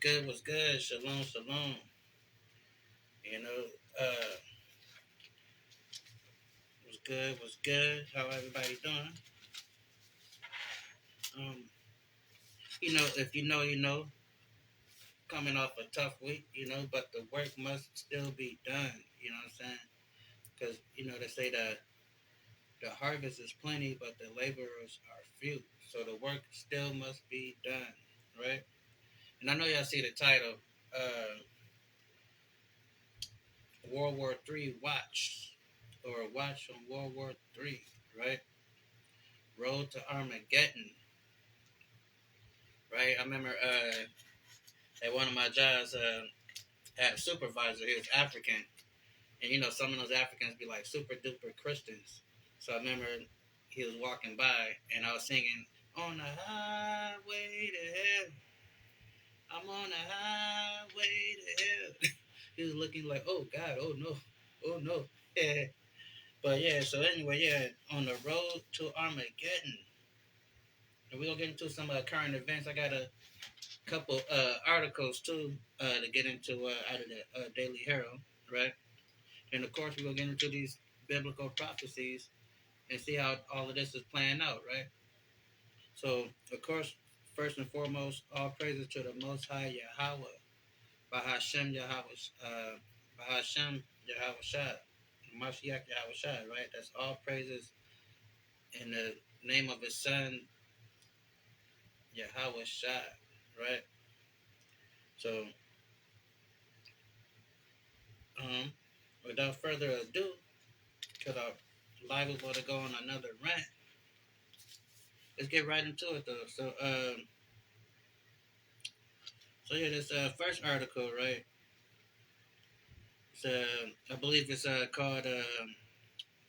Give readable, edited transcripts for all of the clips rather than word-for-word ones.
good? What's good? Shalom, shalom. You know, uh, what's good? What's good? How everybody doing? Um, if you know, you know. Coming off a tough week, but the work must still be done. You know what I'm saying? Because they say the harvest is plenty, but the laborers are few. So the work still must be done, right? And I know y'all see the title, uh, World War III Watch, or Watch on World War III, right? Road to Armageddon, right? I remember at one of my jobs, had a supervisor. He was African, and some of those Africans be like super duper Christians. So I remember he was walking by, and I was singing "On the Highway to Hell." I'm on the highway to hell. He was looking like, oh God, oh no, oh no. Yeah. But yeah, so anyway, yeah, on the road to Armageddon. And we're gonna get into some current events. I got a couple articles too to get into out of the Daily Herald, right? And of course, we're gonna get into these biblical prophecies and see how all of this is playing out, right? So, of course, first and foremost, all praises to the Most High Yahweh, Bahashem Yahweh, Bahashem Yahweh Shai, Mashiach Yahweh Shai, right? That's all praises in the name of His Son Yahweh Shai, right? So, um, without further ado, because our live is going to go on another rant. Let's get right into it though. So yeah, this first article, right? It's I believe it's called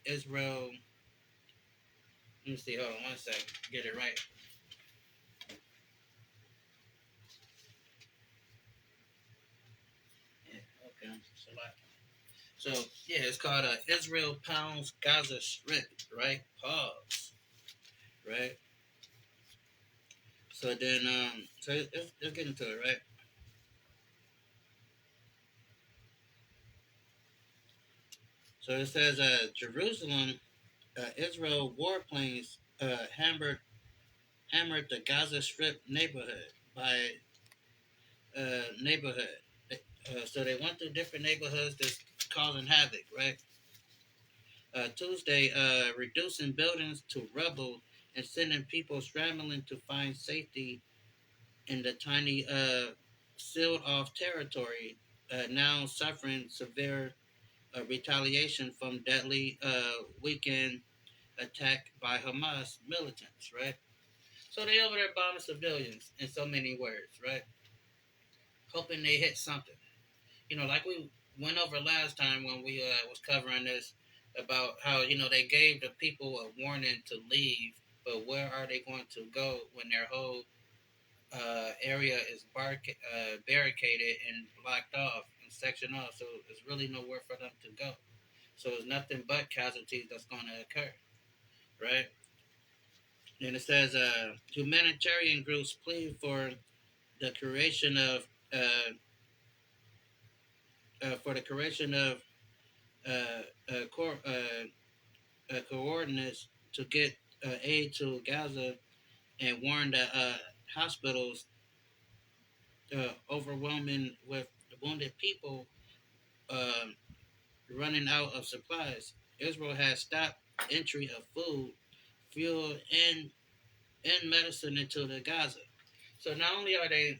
Israel. Let me see. Hold on one sec. Get it right. Yeah, okay. So yeah, it's called Israel pounds Gaza Strip, right? Pause, right? So then, let's get into it, right? So it says, Jerusalem, Israel warplanes hammered the Gaza Strip neighborhood. So they went through different neighborhoods that's causing havoc, right? Tuesday, reducing buildings to rubble and sending people scrambling to find safety in the tiny sealed off territory, now suffering severe retaliation from deadly weekend attack by Hamas militants, right? So they over there bombing civilians in so many words, right? Hoping they hit something. Like we went over last time when we was covering this about how they gave the people a warning to leave, but where are they going to go when their whole area is barricaded and blocked off and sectioned off? So there's really nowhere for them to go. So it's nothing but casualties that's going to occur, right? And it says humanitarian groups plead the creation of uh, for the creation of uh, uh, cor- uh, coordinates to get aid to Gaza and warn that hospitals overwhelming with wounded people um, running out of supplies. Israel has stopped entry of food, fuel, and medicine into the Gaza. So not only are they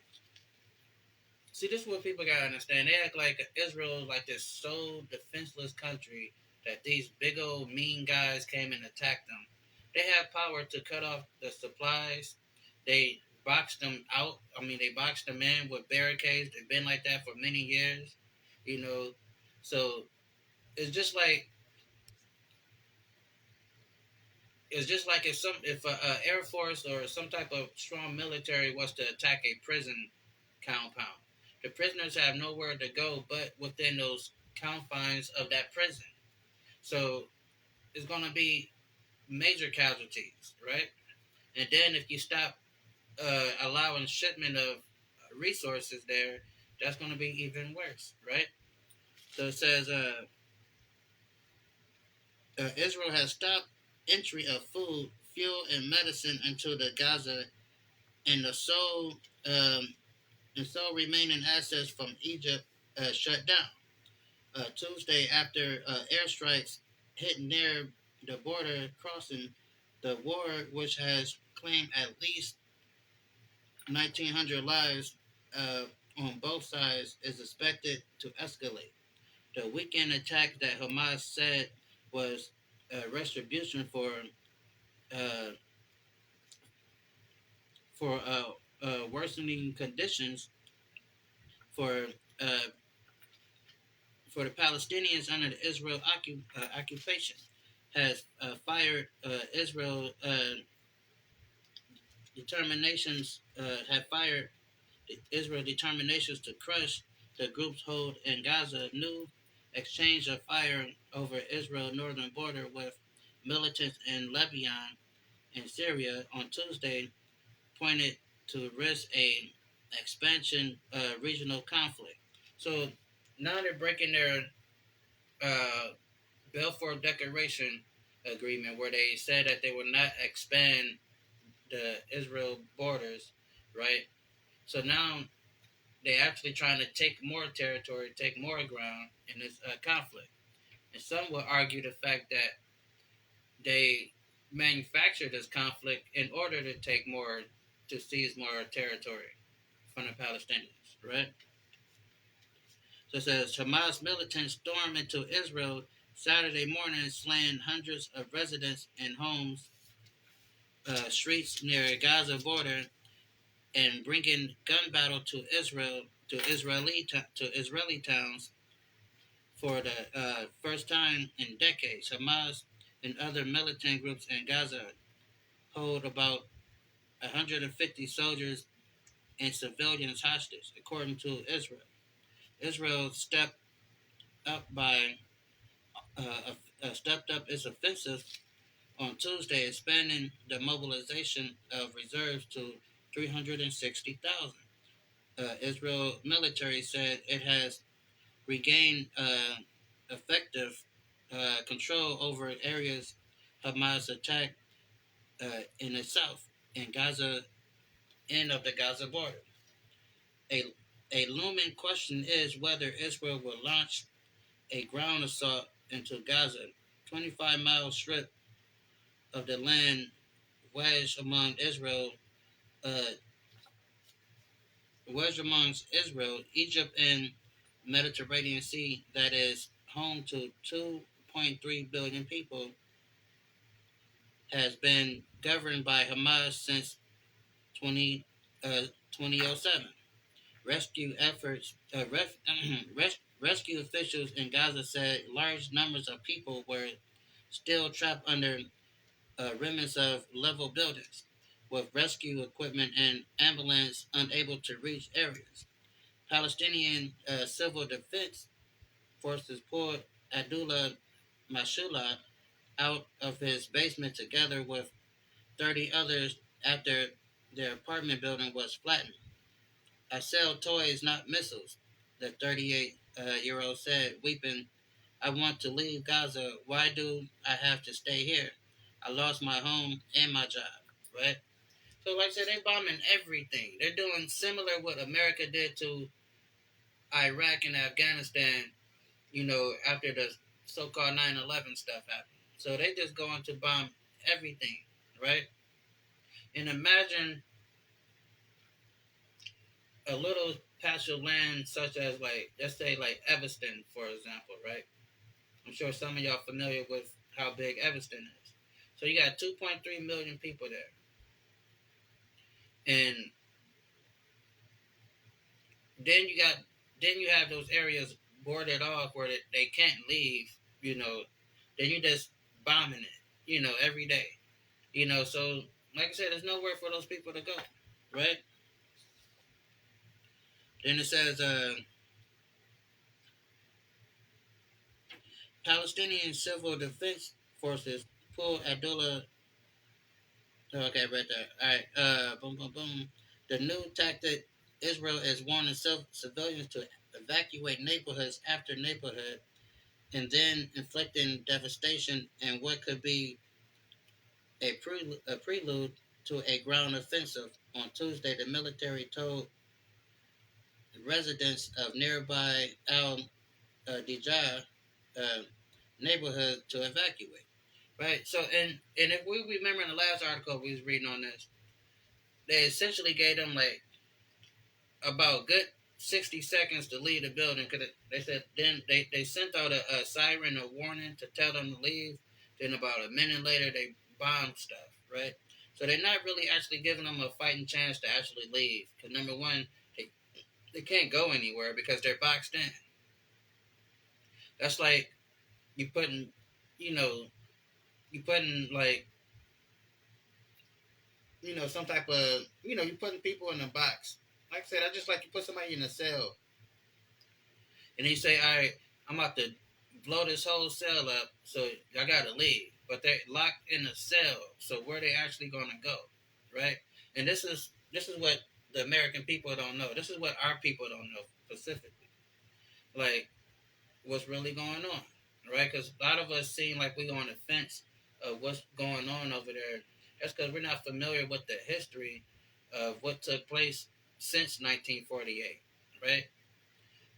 see, this is what people gotta understand. They act like Israel is like this so defenseless country that these big old mean guys came and attacked them. They have power to cut off the supplies. They boxed them out. I mean, they boxed them in with barricades. They've been like that for many years. You know, so it's just like if a air force or some type of strong military was to attack a prison compound. The prisoners have nowhere to go but within those confines of that prison. So it's going to be major casualties, right? And then if you stop allowing shipment of resources there, that's going to be even worse, right? So it says Israel has stopped entry of food, fuel, and medicine into the Gaza, and the sole remaining assets from Egypt shut down. Tuesday, after airstrikes hit near the border crossing, the war, which has claimed at least 1,900 lives on both sides, is expected to escalate. The weekend attack that Hamas said was retribution uh, for worsening conditions for uh, for the Palestinians under the Israel occupation, has fired Israel determinations have fired Israel determinations to crush the group's hold in Gaza. New exchange of fire over Israel northern border with militants in Lebanon and Syria on Tuesday pointed to risk a expansion regional conflict. So now they're breaking their uh, Balfour Declaration agreement, where they said that they would not expand the Israel borders, right? So now they're actually trying to take more territory, take more ground in this conflict. And some will argue the fact that they manufactured this conflict in order to take more, to seize more territory from the Palestinians, right? So it says Hamas militants stormed into Israel Saturday morning, slaying hundreds of residents and homes, streets near Gaza border, and bringing gun battle to Israel to Israeli towns for the first time in decades. Hamas and other militant groups in Gaza hold about 150 soldiers and civilians hostage, according to Israel. Israel stepped up its offensive on Tuesday, expanding the mobilization of reserves to 360,000. Israel military said it has regained effective control over areas Hamas attacked in the south and Gaza end of the Gaza border. A, a looming question is whether Israel will launch a ground assault into Gaza, 25-mile strip of the land wedged among Israel, uh, wedged amongst Israel, Egypt, and Mediterranean Sea that is home to 2.3 billion people, has been governed by Hamas since 20, 2007. Rescue efforts, rescue officials in Gaza said large numbers of people were still trapped under remnants of level buildings, with rescue equipment and ambulance unable to reach areas. Palestinian civil defense forces pulled Abdullah Mashula out of his basement together with 30 others after their apartment building was flattened. I sell toys, not missiles, the 38-year-old said, weeping. I want to leave Gaza. Why do I have to stay here? I lost my home and my job, right? So, like I said, they're bombing everything. They're doing similar what America did to Iraq and Afghanistan, after the so-called 9/11 stuff happened. So they just going to bomb everything, right? And imagine a little patch of land such as, like, let's say like Evanston, for example, right? I'm sure some of y'all familiar with how big Evanston is. So you got 2.3 million people there. And then you have those areas boarded off where they can't leave, then you just bombing it, every day. So like I said, there's nowhere for those people to go, right? Then it says Palestinian civil defense forces pull Abdullah. Okay, right there. All right. Boom, boom, boom. The new tactic Israel is warning civilians to evacuate neighborhoods after neighborhood, and then inflicting devastation and what could be a prelude to a ground offensive. On Tuesday, the military told residents of nearby Al Dijah uh, neighborhood to evacuate. Right. So, and if we remember in the last article we was reading on this, they essentially gave them like about good 60 seconds to leave the building because they said then they sent out a siren, a warning to tell them to leave. Then about a minute later, they bombed stuff. Right. So they're not really actually giving them a fighting chance to actually leave. Because number one, they can't go anywhere because they're boxed in. That's like you putting, you know, you putting like some type of, you putting people in a box. Like I said, I just like you put somebody in a cell and you say, all right, I'm about to blow this whole cell up, so I gotta leave. But they're locked in a cell, so where they actually gonna go, right? And this is what the American people don't know. This is what our people don't know specifically, like what's really going on, right? Because a lot of us seem like we on the fence of what's going on over there. That's because we're not familiar with the history of what took place since 1948, right?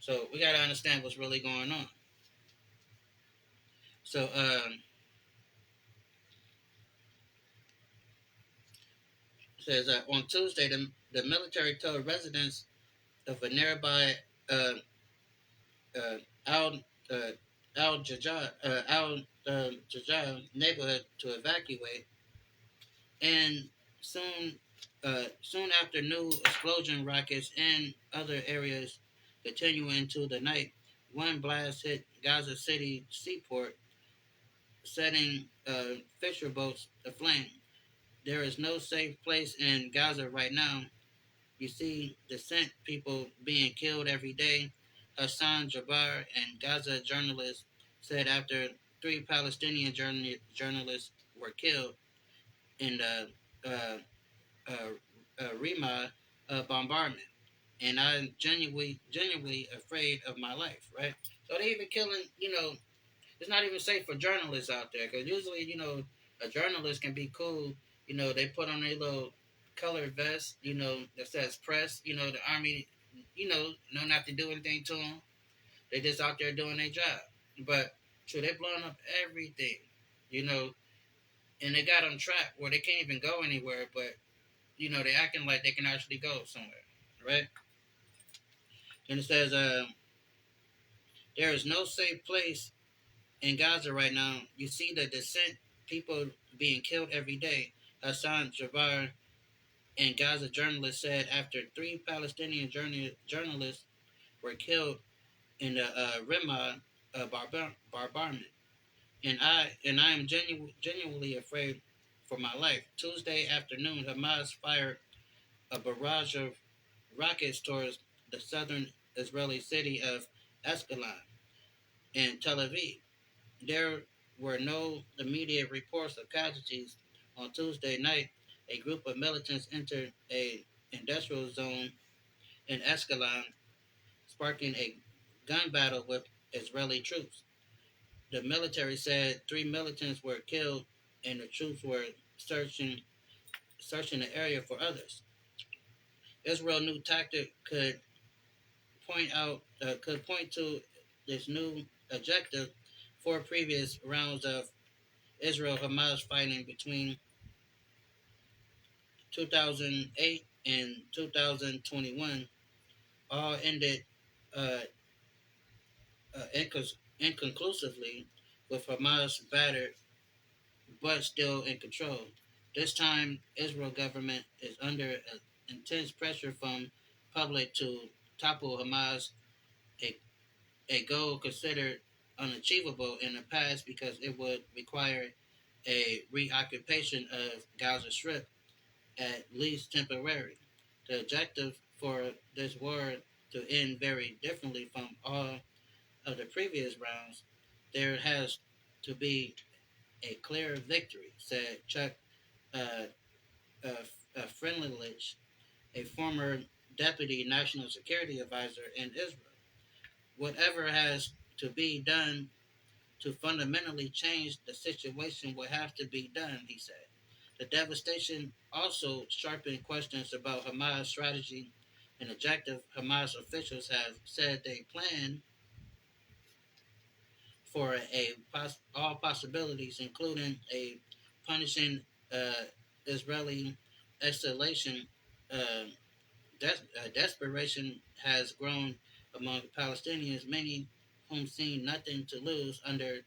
So we got to understand what's really going on. So says on Tuesday, the military told residents of a nearby uh, uh, Al uh, Al neighborhood to evacuate, and soon after, new explosion rockets in other areas continue into the night. One blast hit Gaza City seaport, setting fisher boats aflame. There is no safe place in Gaza right now. You see decent people being killed every day. Hassan Jabbar, and Gaza journalist, said after three Palestinian journalists were killed in the Rima bombardment, and I'm genuinely afraid of my life. Right? So they even killing. It's not even safe for journalists out there because usually, a journalist can be cool. They put on their little colored vest, that says press. The army, know not to do anything to them. They just out there doing their job. But so they blowing up everything, you know, and they got them trapped where they can't even go anywhere. But they acting like they can actually go somewhere, right? And it says, there is no safe place in Gaza right now. You see the descent, people being killed every day. Hassan Jabbar, and Gaza journalist, said after three Palestinian journalists were killed in the Rima bombardment. And I am genuinely afraid for my life. Tuesday afternoon, Hamas fired a barrage of rockets towards the southern Israeli city of Ascalon and Tel Aviv. There were no immediate reports of casualties. On Tuesday night, a group of militants entered a industrial zone in Ascalon, sparking a gun battle with Israeli troops. The military said three militants were killed, and the troops were searching the area for others. Israel's new tactic could point to this new objective. Four previous rounds of Israel Hamas fighting between 2008 and 2021 all ended uh, inconclusively, with Hamas battered but still in control. This time, Israel government is under intense pressure from public to topple Hamas, a, a goal considered unachievable in the past because it would require a reoccupation of Gaza Strip, at least temporary. The objective for this war to end very differently from all of the previous rounds. There has to be a clear victory, said Chuck uh, Friendlich, a former deputy national security advisor in Israel. Whatever has to be done to fundamentally change the situation will have to be done, he said. The devastation also sharpened questions about Hamas' strategy and objective. Hamas officials have said they plan for all possibilities, including a punishing uh, Israeli escalation. Uh, Desperation has grown among Palestinians, many whom see nothing to lose under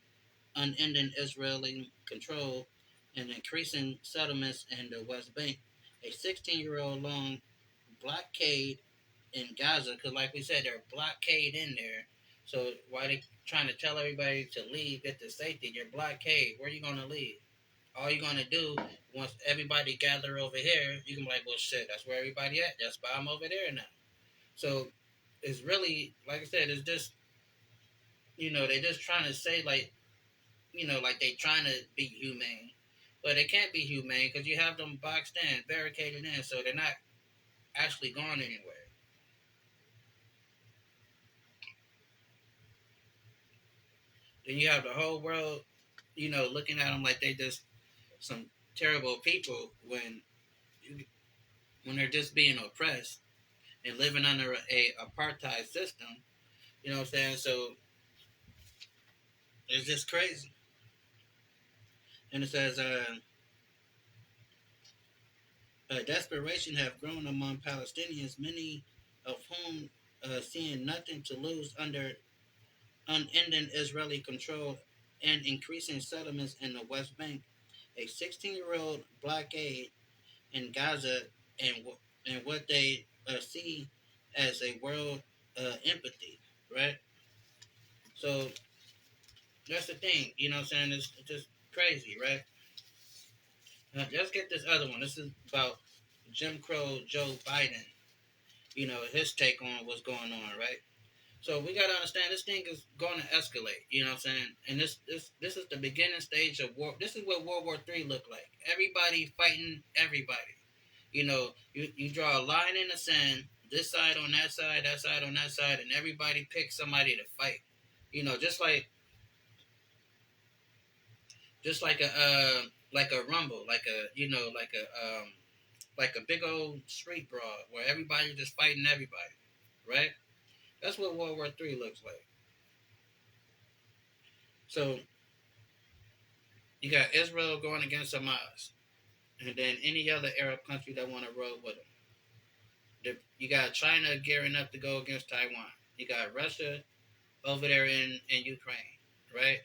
unending Israeli control and increasing settlements in the West Bank. A 16-year-old long blockade in Gaza, because like we said, they're blockade in there. So why they trying to tell everybody to leave, get to safety? You're blockade. Where are you gonna leave? All you're gonna do once everybody gather over here, you can be like, well, shit, that's where everybody at. That's why I'm over there now. So it's really, like I said, it's just they're just trying to say like like they trying to be humane, but they can't be humane because you have them boxed in, barricaded in, so they're not actually going anywhere. Then you have the whole world, looking at them like they just some terrible people when they're just being oppressed and living under a apartheid system. You know what I'm saying? So it's just crazy. And it says, desperation have grown among Palestinians, many of whom seeing nothing to lose under unending Israeli control and increasing settlements in the West Bank. A 16-year-old blockade in Gaza and what they see as a world empathy, right? So that's the thing, you know what I'm saying? It's just crazy, right? Let's get this other one. This is about Jim Crow Joe Biden, his take on what's going on, right? So we gotta understand this thing is going to escalate. You know what I'm saying? And this is the beginning stage of war. This is what World War III looked like. Everybody fighting everybody. You draw a line in the sand. This side on that side on that side, and everybody picks somebody to fight. Just like a rumble, like a big old street brawl where everybody just fighting everybody, right? That's what World War III looks like. So you got Israel going against Hamas, and then any other Arab country that want to roll with them. You got China gearing up to go against Taiwan. You got Russia over there in Ukraine, right?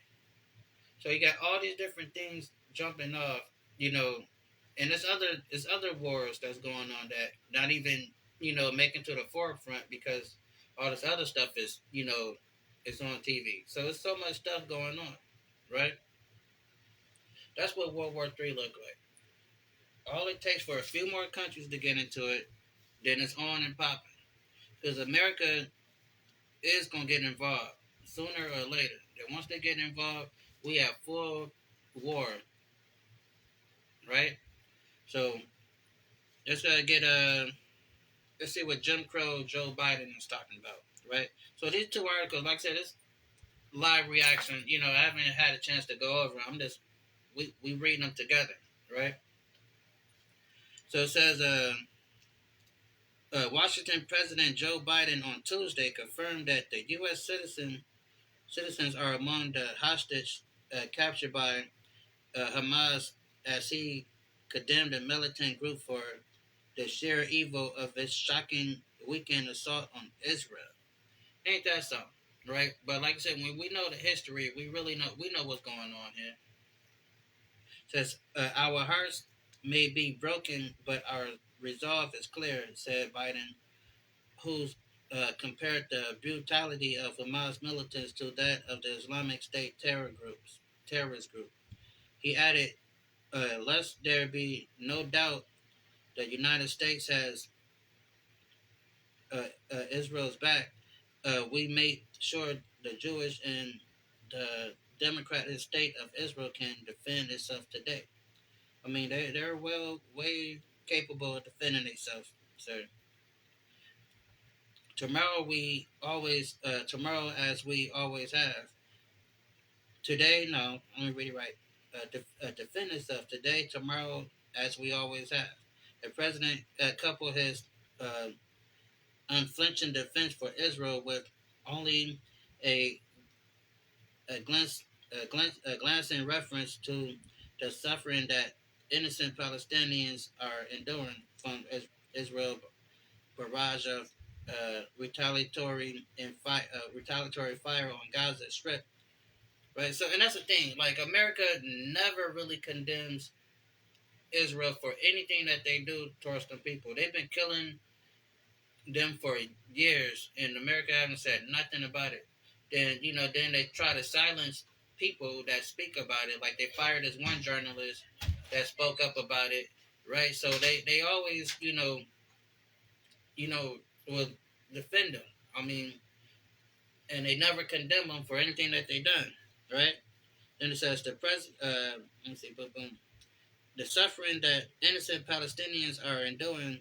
So you got all these different things jumping off, you know, and there's other wars that's going on that not even making to the forefront because all this other stuff is on TV. So it's so much stuff going on, right? That's what World War III looked like. All it takes for a few more countries to get into it, then it's on and popping. Because America is gonna get involved sooner or later. And once they get involved, we have full war, right? So let's get let's see what Jim Crow Joe Biden is talking about, right? So these two articles, like I said, this live reaction. I haven't had a chance to go over. I'm just we reading them together, right? So it says, Washington President Joe Biden on Tuesday confirmed that the U.S. citizens are among the hostage captured by Hamas as he condemned the militant group for the sheer evil of its shocking weekend assault on Israel. Ain't that something, right? But like I said, when we know the history, we know what's going on here. It says our hearts may be broken, but our resolve is clear," said Biden, who's compared the brutality of Hamas militants to that of the Islamic State terrorist group. He added, "Lest there be no doubt, the United States has Israel's back. We make sure the Jewish and the democratic state of Israel can defend itself today." I mean, they're way capable of defending themselves, sir. tomorrow as we always have. Today, no, let me read it right. Defendants of today, tomorrow, as we always have. The president coupled his uh, unflinching defense for Israel with only a a glance in reference to the suffering that innocent Palestinians are enduring from Israel barrage of retaliatory fire on Gaza Strip. Right. So, and that's the thing. Like, America never really condemns Israel for anything that they do towards the people. They've been killing them for years, and America haven't said nothing about it. Then they try to silence people that speak about it. Like, they fired this one journalist that spoke up about it, right? So they always, you know, will defend them. I mean, and they never condemn them for anything that they done, right? Then it says let me see, boom, boom. The suffering that innocent Palestinians are enduring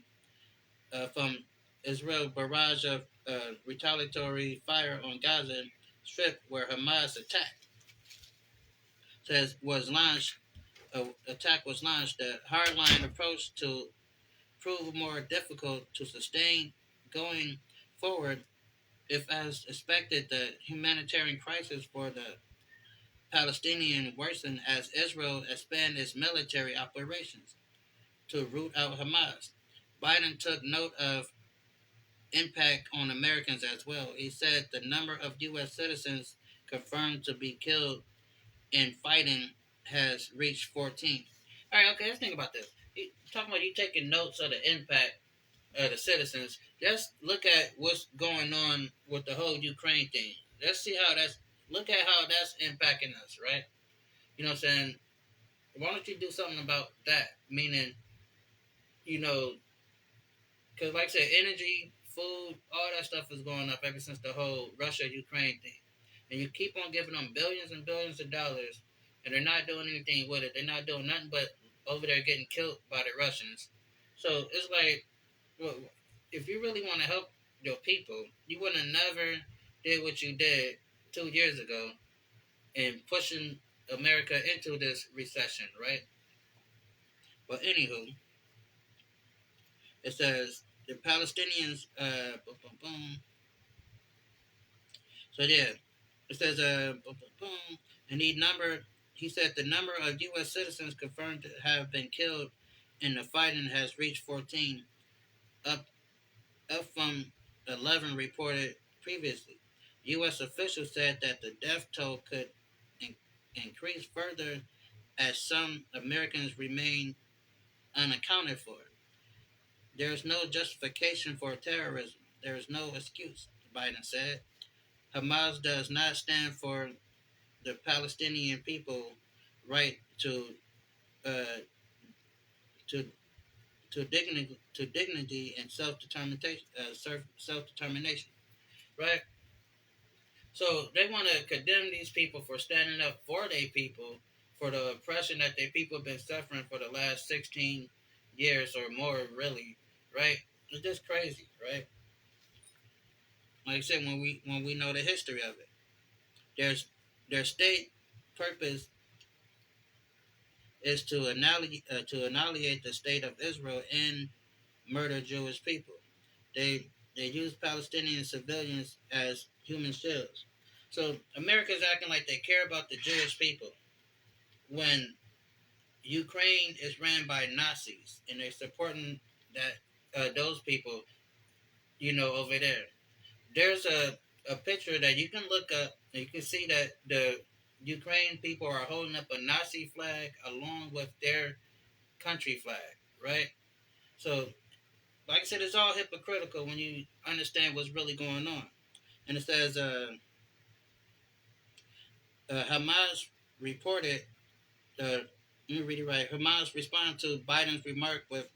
from Israel barrage of retaliatory fire on Gaza Strip, where Hamas attack was launched. The hardline approach to prove more difficult to sustain going forward. If, as expected, the humanitarian crisis for the Palestinian worsened as Israel expanded its military operations to root out Hamas. Biden took note of impact on Americans as well. He said the number of U.S. citizens confirmed to be killed in fighting has reached 14. All right, okay, let's think about this. Talking about you taking notes of the impact of the citizens. Just look at what's going on with the whole Ukraine thing. Let's see how that's. Look at how that's impacting us, right? You know what I'm saying? Why don't you do something about that? Meaning, you know, because like I said, energy, food, all that stuff is going up ever since the whole Russia-Ukraine thing. And you keep on giving them billions and billions of dollars, and they're not doing anything with it. They're not doing nothing but over there getting killed by the Russians. So it's like, well, if you really want to help your people, you would have never did what you did 2 years ago in pushing America into this recession, right? But anywho, it says the Palestinians, boom, boom, boom. So yeah, it says, boom, boom, boom, and he said the number of U.S. citizens confirmed to have been killed in the fighting has reached 14, up from 11 reported previously. U.S. officials said that the death toll could in- increase further as some Americans remain unaccounted for. There is no justification for terrorism. There is no excuse, Biden said. Hamas does not stand for the Palestinian people right uh, to dignity and self determination, right? So they want to condemn these people for standing up for their people, for the oppression that their people have been suffering for the last 16 years or more, really, right? It's just crazy, right? Like I said, when we know the history of it, there's their state purpose is to annihilate the state of Israel and murder Jewish people. They use Palestinian civilians as human shields. So America's acting like they care about the Jewish people when Ukraine is ran by Nazis and they're supporting those people, over there. There's a picture that you can look up and you can see that the Ukraine people are holding up a Nazi flag along with their country flag, right? So, like I said, it's all hypocritical when you understand what's really going on. And it says, Hamas reported, let me read it right. Hamas responded to Biden's remark with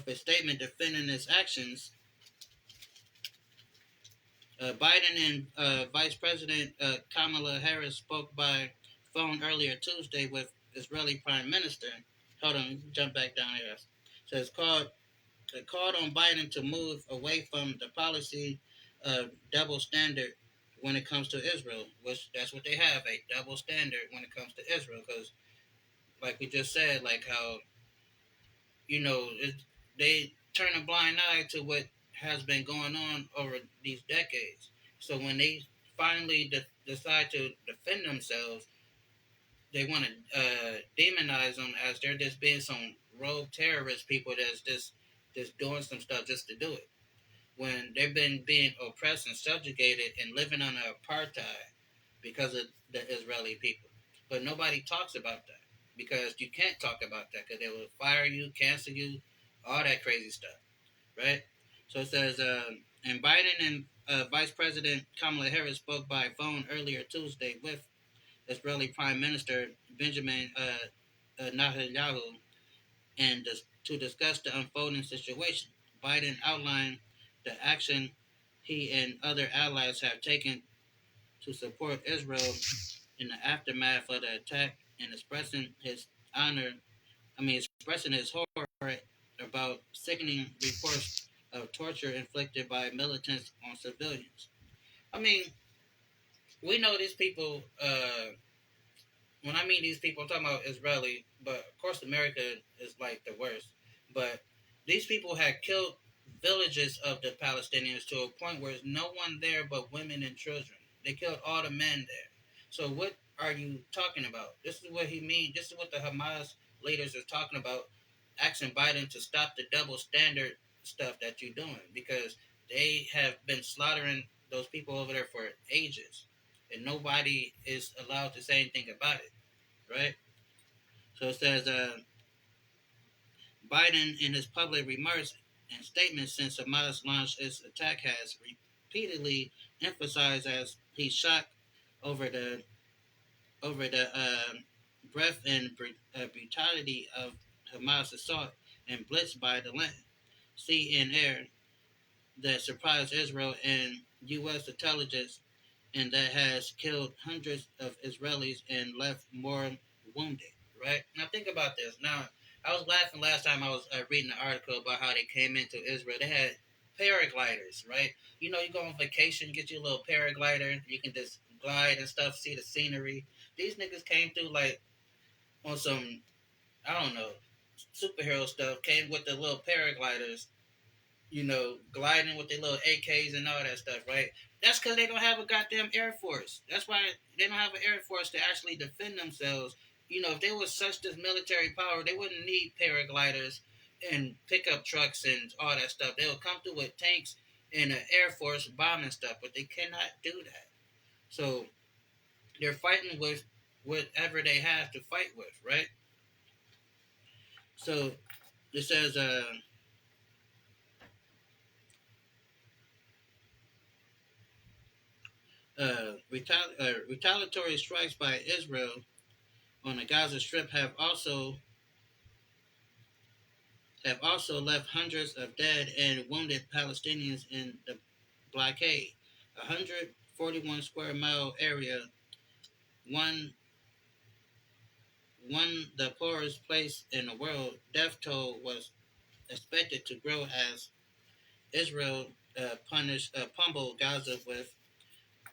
a statement defending its actions. Biden and Vice President Kamala Harris spoke by phone earlier Tuesday with Israeli Prime Minister. Hold on, jump back down here. So it's called called on Biden to move away from the policy of double standard when it comes to Israel, which that's what they have, a double standard when it comes to Israel. Because, like we just said, like how they turn a blind eye to what has been going on over these decades. So when they finally decide to defend themselves, they want to demonize them as they're just being some rogue terrorist people that's just doing some stuff just to do it. When they've been being oppressed and subjugated and living under apartheid because of the Israeli people. But nobody talks about that because you can't talk about that because they will fire you, cancel you, all that crazy stuff, right? So it says, and Biden and Vice President Kamala Harris spoke by phone earlier Tuesday with Israeli Prime Minister Benjamin Netanyahu and to discuss the unfolding situation. Biden outlined the action he and other allies have taken to support Israel in the aftermath of the attack and honor, expressing his horror about sickening reports of torture inflicted by militants on civilians. I mean, we know these people. When I mean these people, I'm talking about Israeli, but of course America is like the worst. But these people had killed villages of the Palestinians to a point where there's no one there but women and children. They killed all the men there. So what are you talking about? This is what he means. This is what the Hamas leaders are talking about, asking Biden to stop the double standard stuff that you're doing because they have been slaughtering those people over there for ages, and nobody is allowed to say anything about it, right? So it says Biden, in his public remarks and statements since Hamas launched its attack, has repeatedly emphasized as he's shocked over the breadth and brutality of Hamas assault and blitz by the land, sea, and air that surprised Israel and U.S. intelligence and that has killed hundreds of Israelis and left more wounded. Right now, think about this. Now, I was laughing last time I was reading an article about how they came into Israel. They had paragliders, right? You know, you go on vacation, get you a little paraglider, you can just glide and stuff, see the scenery. These niggas came through like on some, I don't know, superhero stuff. Came with the little paragliders, gliding with their little AKs and all that stuff, right? That's because they don't have a goddamn Air Force. That's why they don't have an Air Force to actually defend themselves. If they was such this military power, they wouldn't need paragliders and pickup trucks and all that stuff. They would come through with tanks and an Air Force bombing stuff, but they cannot do that. So they're fighting with whatever they have to fight with, right? So it says, retaliatory strikes by Israel on the Gaza Strip have also left hundreds of dead and wounded Palestinians in the blockade. 141 square mile area, one the poorest place in the world. Death toll was expected to grow as Israel pummeled Gaza with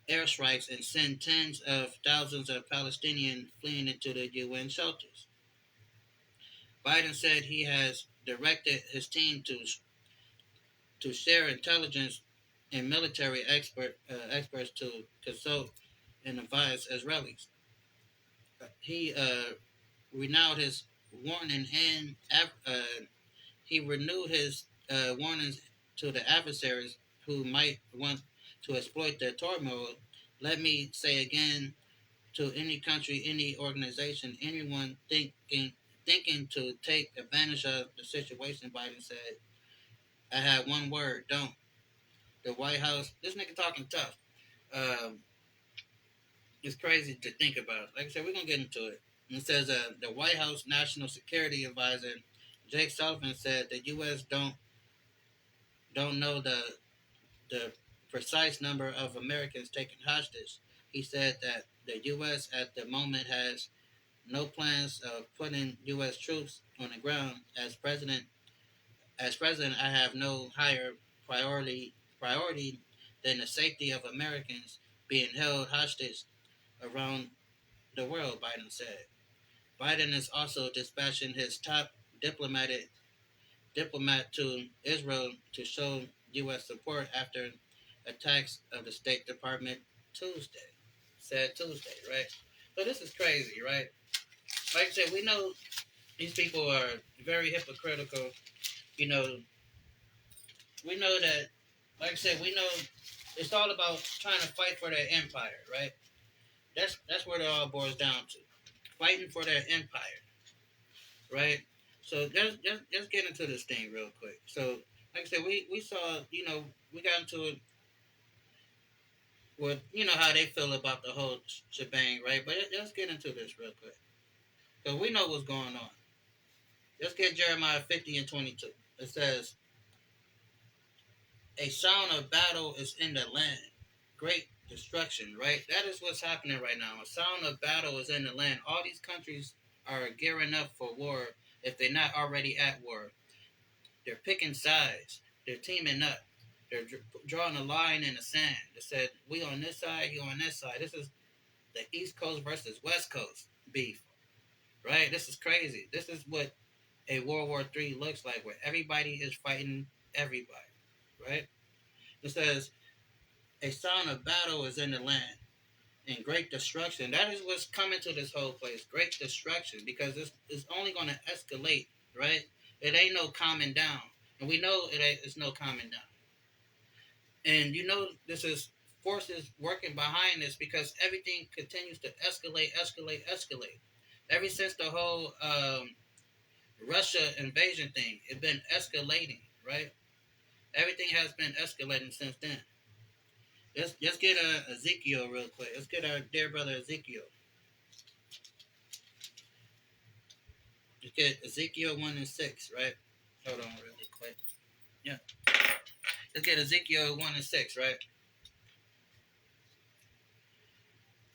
airstrikes and sent tens of thousands of Palestinians fleeing into the UN shelters. Biden said he has directed his team to share intelligence and military experts to consult and advise Israelis. He renewed his warning and he renewed his warnings to the adversaries who might want to exploit their turmoil. Let me say again to any country, any organization, anyone thinking to take advantage of the situation, Biden said, I have one word, don't. The White House, this nigga talking tough. Um, it's crazy to think about. Like I said, we're going to get into it. And it says the White House National Security Advisor, Jake Sullivan, said the U.S. don't know the precise number of Americans taken hostage. He said that the U.S. at the moment has no plans of putting U.S. troops on the ground As president, I have no higher priority than the safety of Americans being held hostage around the world, Biden said. Biden is also dispatching his top diplomat to Israel to show U.S. support after attacks of the State Department Tuesday. Said Tuesday, right? So this is crazy, right? Like I said, we know these people are very hypocritical. You know, we know that, like I said, we know it's all about trying to fight for their empire, right? That's what it all boils down to. Fighting for their empire, right? So let's get into this thing real quick. So, like I said, we saw, we got into it with, how they feel about the whole shebang, right? But let's get into this real quick. Because we know what's going on. Let's get Jeremiah 50 and 22. It says, a sound of battle is in the land. Great destruction, right? That is what's happening right now. A sound of battle is in the land. All these countries are gearing up for war if they're not already at war. They're picking sides. They're teaming up. They're drawing a line in the sand. They said, we on this side, you on this side. This is the East Coast versus West Coast beef, right? This is crazy. This is what a World War III looks like, where everybody is fighting everybody, right? It says, a sound of battle is in the land and great destruction. That is what's coming to this whole place. Great destruction, because it's only going to escalate, right? It ain't no calming down. And we know it's no calming down. And this is forces working behind this because everything continues to escalate. Ever since the whole Russia invasion thing, it's been escalating, right? Everything has been escalating since then. Let's get Ezekiel real quick. Let's get our dear brother Ezekiel. Let's get Ezekiel 1 and 6, right? Hold on really quick. Yeah. Let's get Ezekiel 1 and 6, right?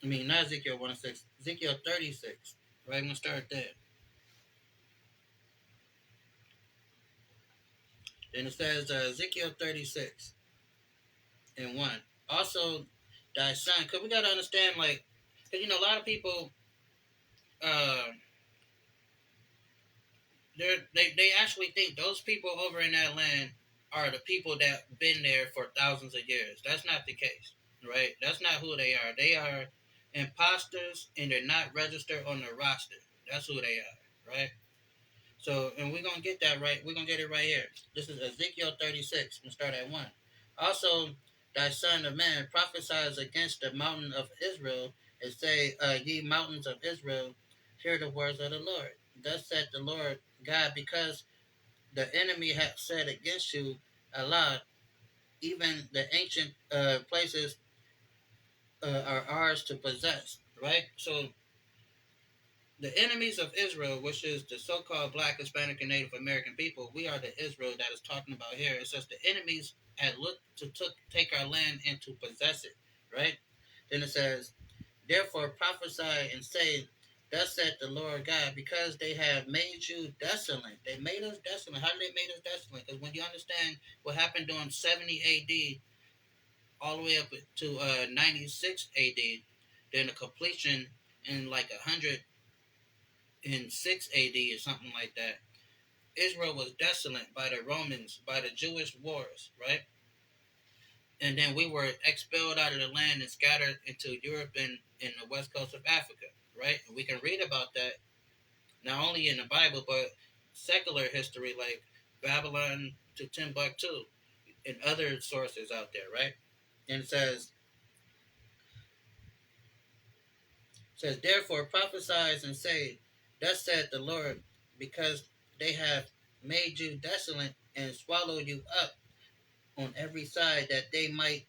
I mean, not Ezekiel 1 and 6. Ezekiel 36, right? I'm going to start there. Then it says Ezekiel 36 and 1. Also, thy son, because we got to understand, like, because, a lot of people, uh, they actually think those people over in that land are the people that been there for thousands of years. That's not the case, right? That's not who they are. They are imposters, and they're not registered on the roster. That's who they are, right? So, and we're going to get that right. We're going to get it right here. This is Ezekiel 36. We'll start at 1. Also, thy son of man prophesies against the mountain of Israel and say, ye mountains of Israel, hear the words of the Lord. Thus said the Lord God, because the enemy hath said against you a lot, even the ancient places are ours to possess, right? So the enemies of Israel, which is the so-called Black, Hispanic, and Native American people, we are the Israel that is talking about here. It says the enemies had looked to take our land and to possess it, right? Then it says, therefore prophesy and say, thus said the Lord God, because they have made you desolate. They made us desolate. How did they make us desolate? Because when you understand what happened during 70 AD all the way up to 96 AD, then the completion in like 106 AD or something like that, Israel was desolate by the Romans, by the Jewish wars, right? And then we were expelled out of the land and scattered into Europe and in the west coast of Africa, right? And we can read about that not only in the Bible, but secular history like Babylon to Timbuktu and other sources out there, right? And it says, therefore prophesy and say, thus said the Lord, because they have made you desolate and swallowed you up on every side, that they might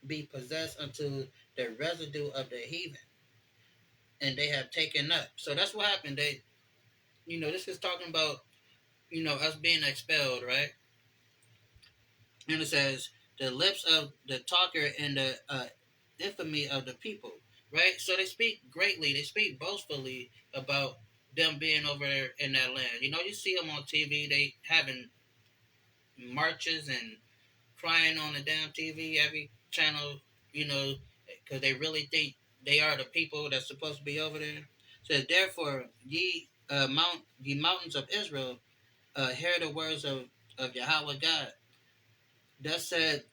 be possessed unto the residue of the heathen, and they have taken up. So that's what happened. This is talking about, us being expelled, right? And it says, the lips of the talker and the infamy of the people, right? So they speak greatly, they speak boastfully about them being over there in that land. You see them on TV, they having marches and crying on the damn TV, every channel, you know, because they really think they are the people that's supposed to be over there. It says, therefore, ye mountains of Israel, hear the words of Yahweh God. Thus said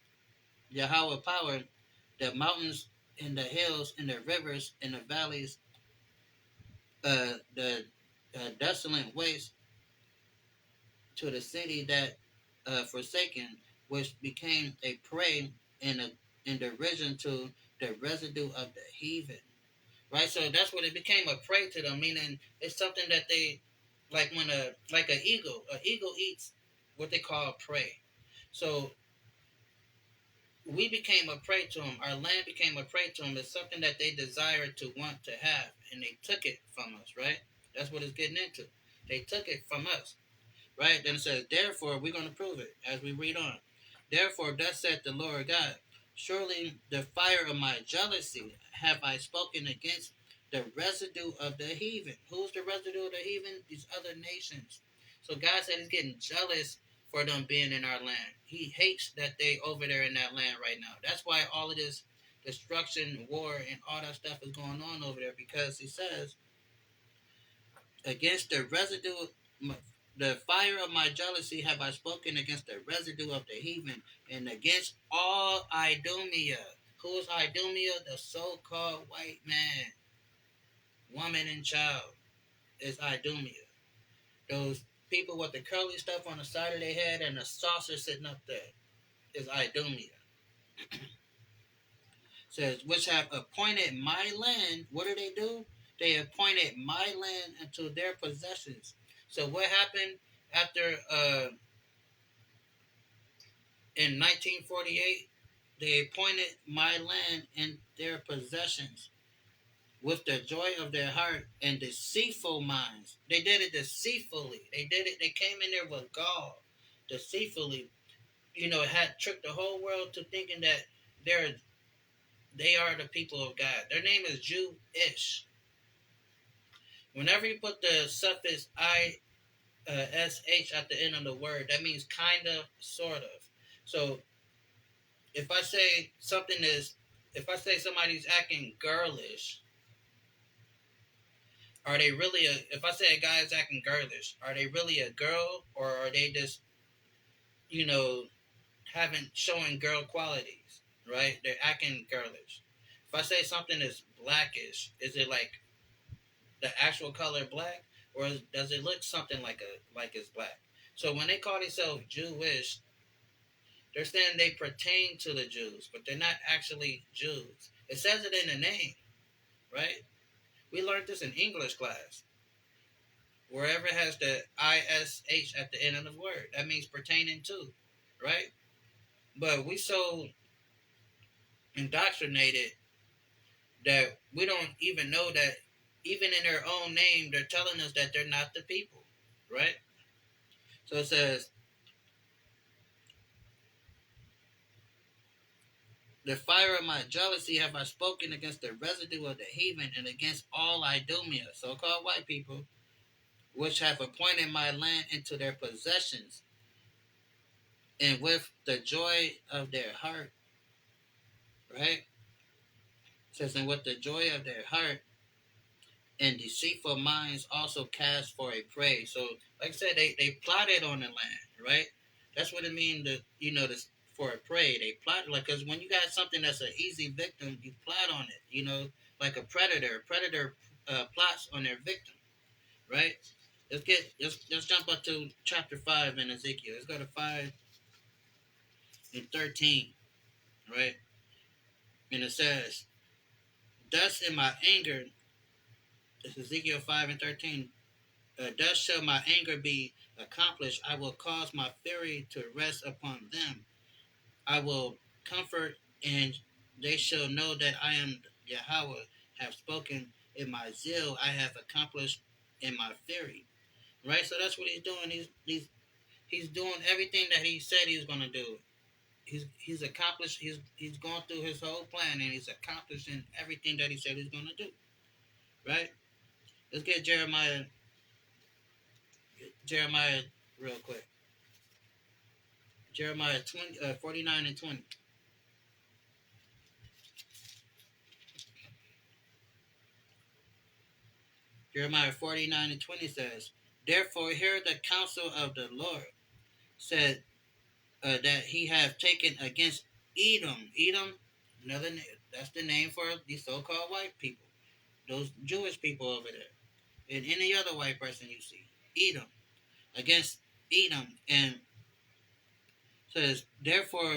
Yahweh power, the mountains and the hills and the rivers and the valleys, the desolate waste to the city that forsaken, which became a prey and a in derision to the residue of the heathen. Right, so that's what it became, a prey to them. Meaning, it's something that they like when an eagle eats what they call prey. So we became a prey to them. Our land became a prey to them. It's something that they desired to want to have, and they took it from us. Right, that's what it's getting into. They took it from us. Right? Then it says, therefore, we're going to prove it as we read on. Therefore, thus saith the Lord God, surely the fire of my jealousy have I spoken against the residue of the heathen. Who's the residue of the heathen? These other nations. So God said he's getting jealous for them being in our land. He hates that they over there in that land right now. That's why all of this destruction, war, and all that stuff is going on over there, because he says, against the residue, the fire of my jealousy have I spoken against the residue of the heathen, and against all Idumea. Who is Idumea? The so-called white man, woman, and child is Idumea. Those people with the curly stuff on the side of their head and the saucer sitting up there is Idumea. Says, which have appointed my land. What do? They appointed my land into their possessions. So what happened after in 1948? They appointed my land in their possessions with the joy of their heart and deceitful minds. They did it deceitfully. They did it. They came in there with gall, deceitfully. Had tricked the whole world to thinking that they are the people of God. Their name is Jewish. Whenever you put the suffix sh at the end of the word, that means kind of, sort of. So if I say if I say somebody's acting girlish, are they really if I say a guy is acting girlish, are they really a girl, or are they just, you know, showing girl qualities, right? They're acting girlish. If I say something is blackish, is it like the actual color black, or does it look something like it's black? So when they call themselves Jewish, they're saying they pertain to the Jews, but they're not actually Jews. It says it in the name, right? We learned this in English class. Wherever it has the ish at the end of the word, that means pertaining to, right? But we so indoctrinated that we don't even know that even in their own name, they're telling us that they're not the people, right? So it says, the fire of my jealousy have I spoken against the residue of the heathen and against all Idumea, so-called white people, which have appointed my land into their possessions, and with the joy of their heart, right? It says, and with the joy of their heart and deceitful minds also cast for a prey. So, like I said, they plotted on the land, right? That's what it means to, this for a prey. They plot, like, because when you got something that's an easy victim, you plot on it, like a predator. A predator plots on their victim, right? Let's jump up to chapter 5 in Ezekiel. Let's go to 5 and 13, right? And it says, thus in my anger, it's Ezekiel 5 and 13, thus shall my anger be accomplished. I will cause my fury to rest upon them. I will comfort, and they shall know that I am Yahweh, have spoken in my zeal. I have accomplished in my fury. Right? So that's what he's doing. He's doing everything that he said he was going to do. He's accomplished. He's gone through his whole plan, and he's accomplishing everything that he said he's going to do. Right? Let's get Jeremiah real quick. Jeremiah 20, 49 and 20. Jeremiah 49 and 20 says, therefore hear the counsel of the Lord, said that he have taken against Edom. Edom, another that's the name for these so-called white people, those Jewish people over there, and any other white person you see. Edom, against Edom, and says, therefore,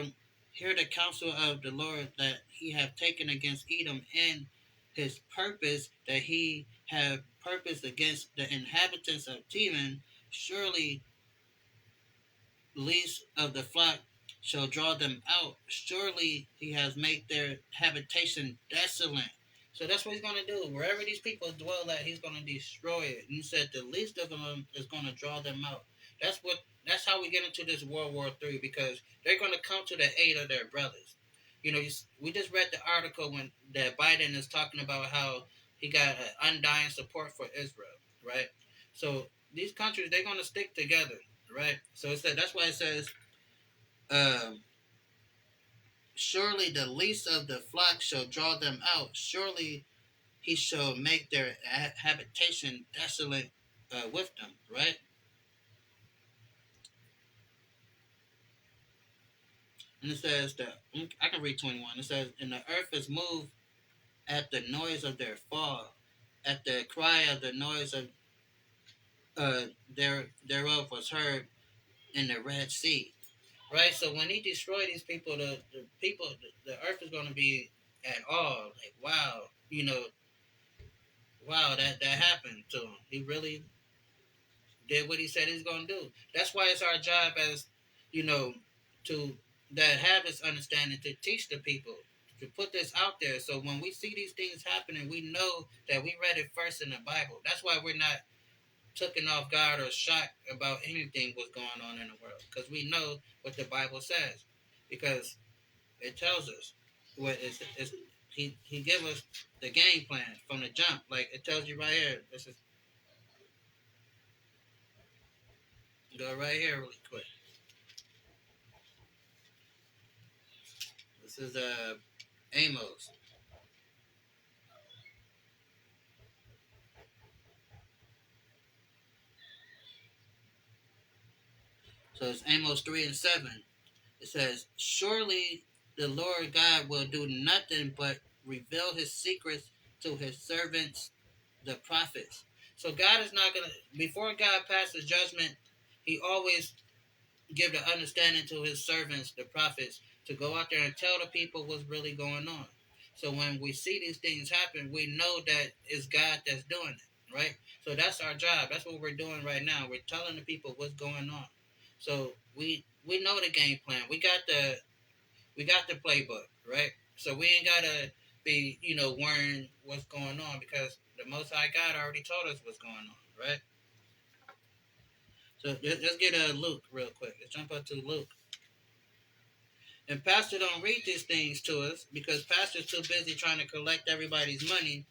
hear the counsel of the Lord that he have taken against Edom, and his purpose that he have purposed against the inhabitants of Teman. Surely least of the flock shall draw them out. Surely he has made their habitation desolate. So that's what he's going to do. Wherever these people dwell at, he's going to destroy it. And he said the least of them is going to draw them out. That's what. That's how we get into this World War III, because they're going to come to the aid of their brothers. You know, we just read the article when that Biden is talking about how he got an undying support for Israel, right? So these countries, they're going to stick together, right? So it said that's why it says, um, surely the least of the flock shall draw them out. Surely he shall make their habitation desolate with them, right? And it says that I can read 21. It says, and the earth is moved at the noise of their fall, at the cry of the noise of thereof was heard in the Red Sea. Right? So when he destroyed these people, the people, the earth is going to be at all. Like, wow, wow, that happened to him. He really did what he said he's going to do. That's why it's our job as, you know, to that have this understanding to teach the people, to put this out there. So when we see these things happening, we know that we read it first in the Bible. That's why we're not taken off guard or shocked about anything what's going on in the world, because we know what the Bible says, because it tells us what is he give us the game plan from the jump. Like it tells you right here. This is go right here really quick. This is Amos. So it's Amos 3 and 7. It says, surely the Lord God will do nothing but reveal his secrets to his servants, the prophets. So God is not going to, before God passes judgment, he always give the understanding to his servants, the prophets, to go out there and tell the people what's really going on. So when we see these things happen, we know that it's God that's doing it, right? So that's our job. That's what we're doing right now. We're telling the people what's going on. So we know the game plan. We got the playbook, right? So we ain't gotta be, worrying what's going on, because the Most High God already told us what's going on, right? So let's get Luke real quick. Let's jump up to Luke. And Pastor don't read these things to us because Pastor's too busy trying to collect everybody's money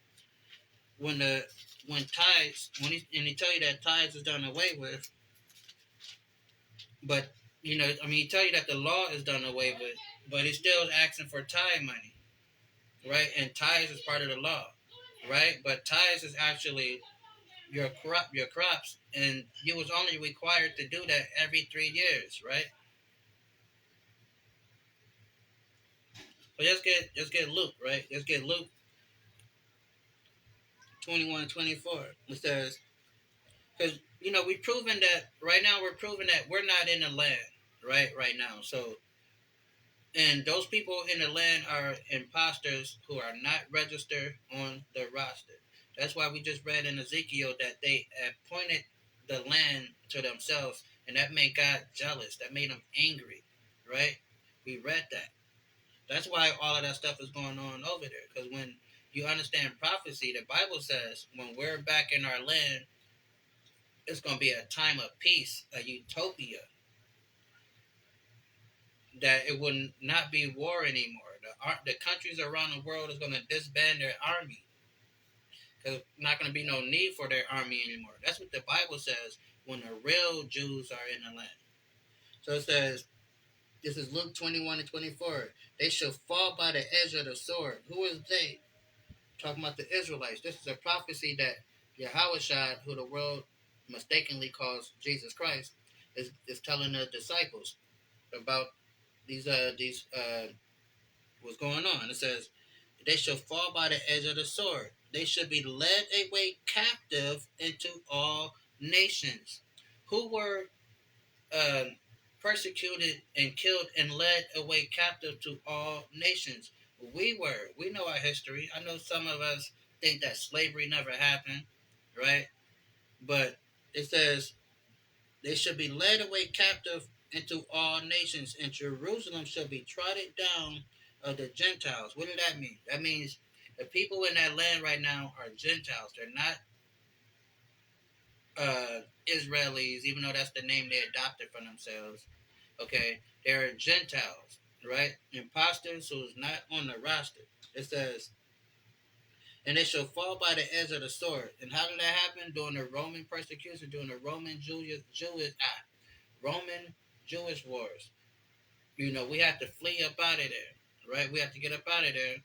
when tithes and he tell you that tithes is done away with, but he tell you that the law is done away with, but he's still asking for tithe money, right? And tithes is part of the law, right? But tithes is actually your crops, and you was only required to do that every 3 years, right? So let's get Luke, right? Let's get Luke 21:24. It says, because we've proven that right now, we're proving that we're not in the land, right now. So, and those people in the land are imposters who are not registered on the roster. That's why we just read in Ezekiel that they appointed the land to themselves, and that made God jealous. That made him angry, right? We read that. That's why all of that stuff is going on over there. Because when you understand prophecy, the Bible says when we're back in our land, it's going to be a time of peace, a utopia, that it will not be war anymore. The countries around the world is going to disband their army, because not going to be no need for their army anymore. That's what the Bible says when the real Jews are in the land. So it says, This is Luke 21 and 24. They shall fall by the edge of the sword. Who is they? Talking about the Israelites. This is a prophecy that Yahweh, who the world mistakenly calls Jesus Christ, is telling the disciples about these what's going on. It says, they shall fall by the edge of the sword. They should be led away captive into all nations. Who were uh, persecuted and killed and led away captive to all nations? We were. We know our history. I know some of us think that slavery never happened, right? But it says they shall be led away captive into all nations, and Jerusalem shall be trodden down of the Gentiles. What does that mean? That means the people in that land right now are Gentiles. They're not Israelis, even though that's the name they adopted for themselves. Okay, they're Gentiles, right? Imposters who's not on the roster. It says, and they shall fall by the edge of the sword. And how did that happen? During the Roman persecution, during the Roman Jewish wars. You know, we had to flee up out of there, right? We had to get up out of there.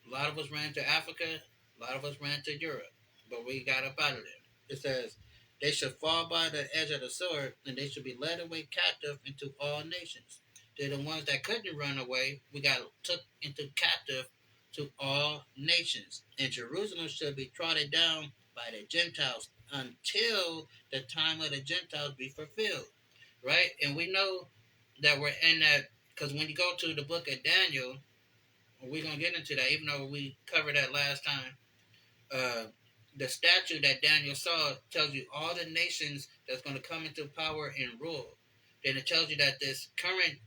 A lot of us ran to Africa, a lot of us ran to Europe, but we got up out of there. It says, they shall fall by the edge of the sword, and they shall be led away captive into all nations. They're the ones that couldn't run away. We got took into captive to all nations. And Jerusalem shall be trodden down by the Gentiles until the time of the Gentiles be fulfilled. Right? And we know that we're in that because when you go to the book of Daniel, we're gonna get into that, even though we covered that last time. Uh, the statue that Daniel saw tells you all the nations that's going to come into power and rule. Then it tells you that this current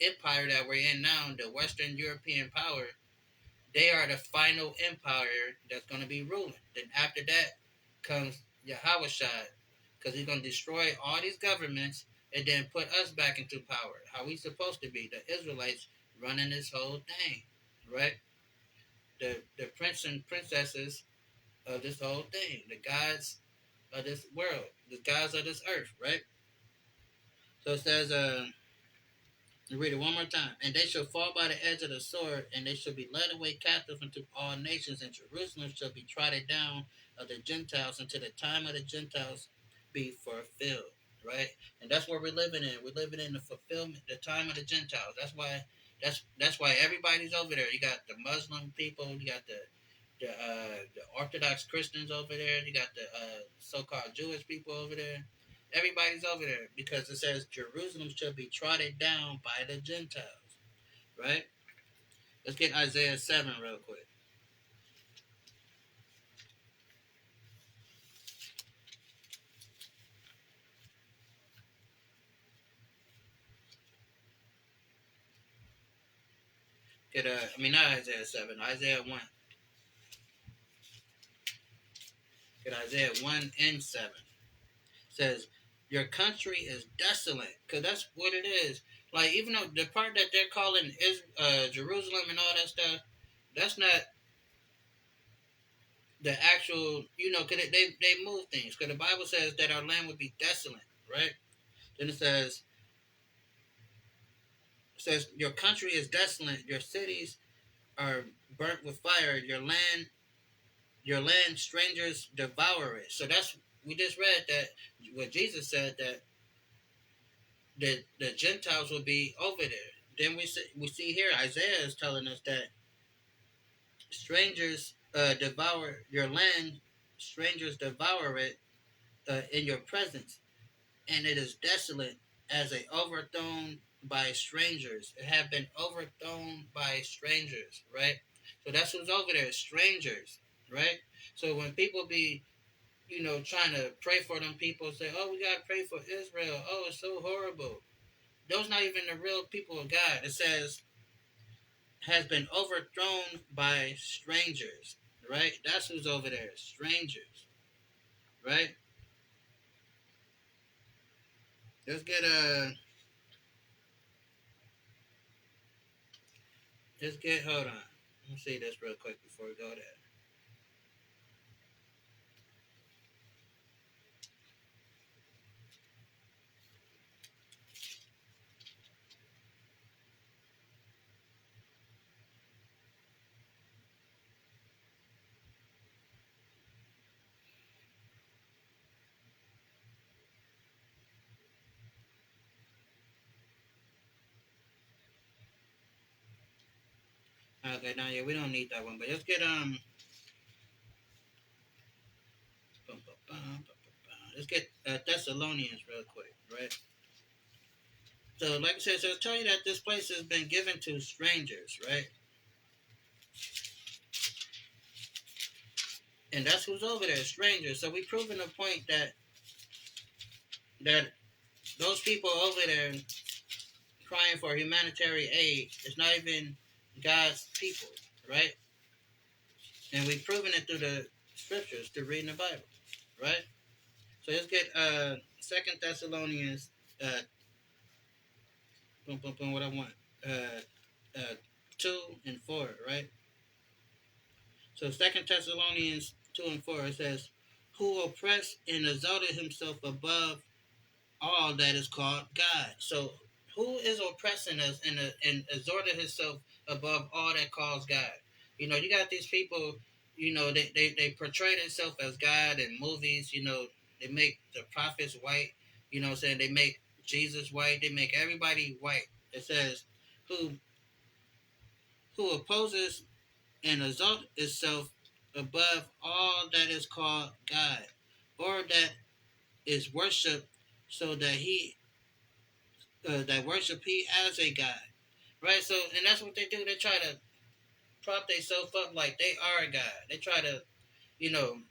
empire that we're in now, the Western European power, they are the final empire that's going to be ruling. Then after that comes Yahweh, because he's going to destroy all these governments and then put us back into power. How we supposed to be, the Israelites running this whole thing, right? The prince and princesses of this whole thing, the gods of this world, the gods of this earth, right? So it says, read it one more time. And they shall fall by the edge of the sword, and they shall be led away captive into all nations, and Jerusalem shall be trodden down of the Gentiles until the time of the Gentiles be fulfilled, right? And that's what we're living in. We're living in the fulfillment, the time of the Gentiles. That's why everybody's over there. You got the Muslim people, you got the Orthodox Christians over there. You got the so-called Jewish people over there. Everybody's over there because it says Jerusalem shall be trodden down by the Gentiles. Right? Let's get Isaiah 7 real quick. Not Isaiah 7, Isaiah 1. Get Isaiah 1 and 7. It says, your country is desolate. Because that's what it is. Like, even though the part that they're calling is Jerusalem and all that stuff, that's not the actual, because they move things. Because the Bible says that our land would be desolate, right? Then it says, your country is desolate, your cities are burnt with fire, your land strangers devour it. So we just read that what Jesus said, that the Gentiles will be over there. Then we see here Isaiah is telling us that strangers devour your land, strangers devour it in your presence, and it is desolate as a overthrown by strangers. It have been overthrown by strangers, right? So that's who's over there, strangers, right? So when people be, trying to pray for them people, say, oh, we got to pray for Israel. Oh, it's so horrible. Those not even the real people of God. It says, has been overthrown by strangers, right? That's who's over there, strangers, right? Let's get hold on. Let me see this real quick before we go there. Okay, now yeah, we don't need that one, but let's get bum, bum, bum, bum, bum, bum. Let's get Thessalonians real quick, right? So, like I said, so I'll tell you that this place has been given to strangers, right? And that's who's over there, strangers. So we proving the point that those people over there crying for humanitarian aid is not even God's people, right? And we've proven it through the scriptures, through reading the Bible, right? So let's get Second Thessalonians, uh, boom, boom, boom, what I want, uh, 2 and 4, right? So Second Thessalonians 2 and 4, it says, "Who oppressed and exalted himself above all that is called God." So who is oppressing us and exhorting himself above all that calls God? You got these people, they portray themselves as God in movies, they make the prophets white, what I'm saying? They make Jesus white, they make everybody white. It says, who who opposes and exalt itself above all that is called God, or that is worshipped, so that worship he as a God, right? So, and that's what they do. They try to prop themselves up like they are God. They try to, you know,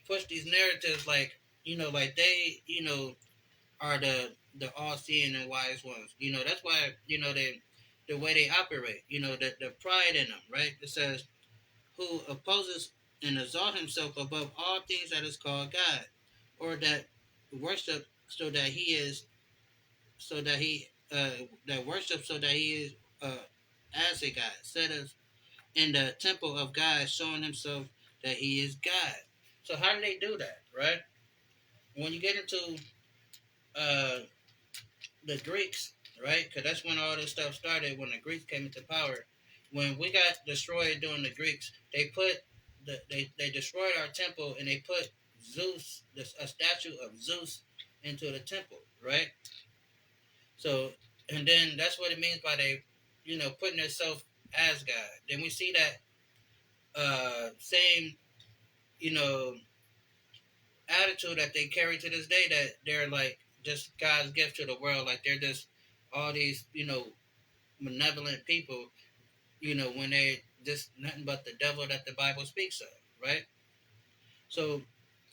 push these narratives like they, are the all-seeing and wise ones. That's why, the way they operate, the pride in them, right? It says, "Who opposes and exalt himself above all things that is called God, or that worship so that he is so that he that worship so that he is as a God, set us in the temple of God, showing himself that he is God." So how do they do that, right? When you get into uh, the Greeks, right? Because that's when all this stuff started. When the Greeks came into power, when we got destroyed during the Greeks, they destroyed our temple and they put a statue of Zeus into the temple, right? So, and then that's what it means by they, putting themselves as God. Then we see that same, you know, attitude that they carry to this day, that they're like just God's gift to the world. Like they're just all these, malevolent people, when they just nothing but the devil that the Bible speaks of, right? So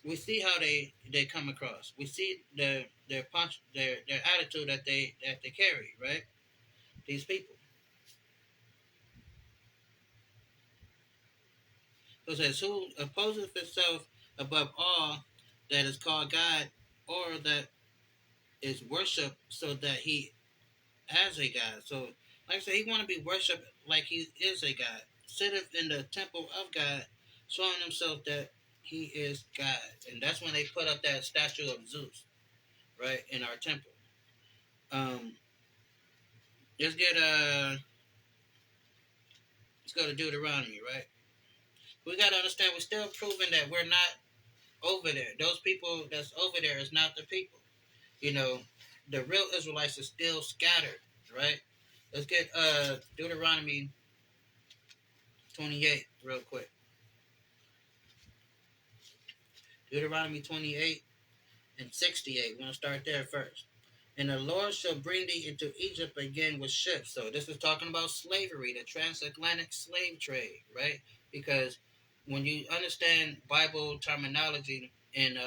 we see how they come across. We see their attitude that they carry, right? These people. So it says, "Who opposes himself above all that is called God, or that is worshipped, so that he as a God." So, like I said, he want to be worshipped like he is a God. Sitteth in the temple of God, showing himself that he is God. And that's when they put up that statue of Zeus, right, in our temple. Um, let's get let's go to Deuteronomy, right? We got to understand we're still proving that we're not over there. Those people that's over there is not the people. You know, the real Israelites are still scattered, right? Let's get Deuteronomy 28 real quick. Deuteronomy 28 and 68. We're going to start there first. "And the Lord shall bring thee into Egypt again with ships." So this is talking about slavery, the transatlantic slave trade, right? Because when you understand Bible terminology in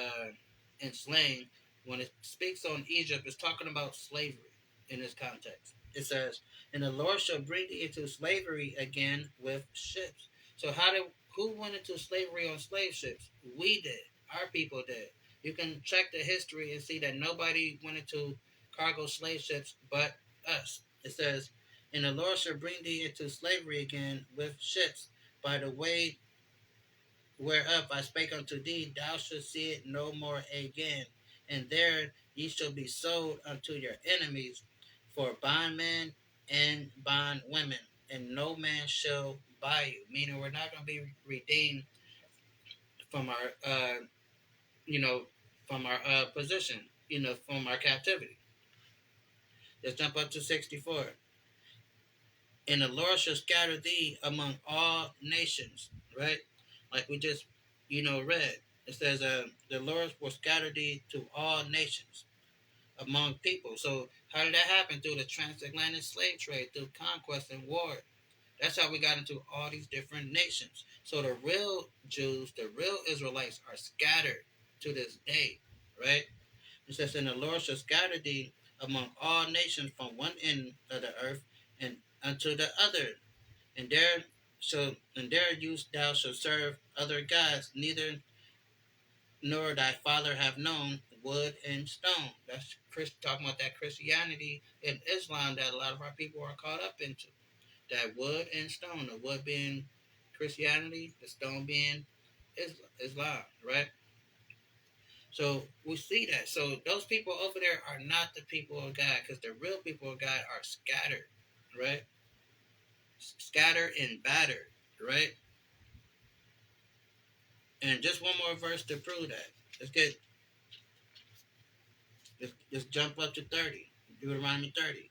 slang, when it speaks on Egypt, it's talking about slavery in this context. It says, "And the Lord shall bring thee into slavery again with ships." So who went into slavery on slave ships? We did. Our people did. You can check the history and see that nobody went into cargo slave ships but us. It says, "And the Lord shall bring thee into slavery again with ships, by the way whereof I spake unto thee, thou shalt see it no more again. And there ye shall be sold unto your enemies for bondmen and bondwomen, and no man shall buy you." Meaning we're not going to be redeemed from our, you know, position, from our captivity. Let's jump up to 64. And the Lord shall scatter thee among all nations, right? Like we just, read. It says, the Lord will scatter thee to all nations among people. So how did that happen? Through the transatlantic slave trade, through conquest and war. That's how we got into all these different nations. So the real Jews, the real Israelites are scattered to this day, right? It says, and the Lord shall scatter thee among all nations from one end of the earth and unto the other. And there use thou shalt serve other gods, neither nor thy father have known wood and stone. That's talking about that Christianity and Islam that a lot of our people are caught up into. That wood and stone, the wood being Christianity, the stone being Islam, right? So we see that. So those people over there are not the people of God, because the real people of God are scattered, right? Scattered and battered, right? And just one more verse to prove that. Let's get just jump up to 30. Deuteronomy 30.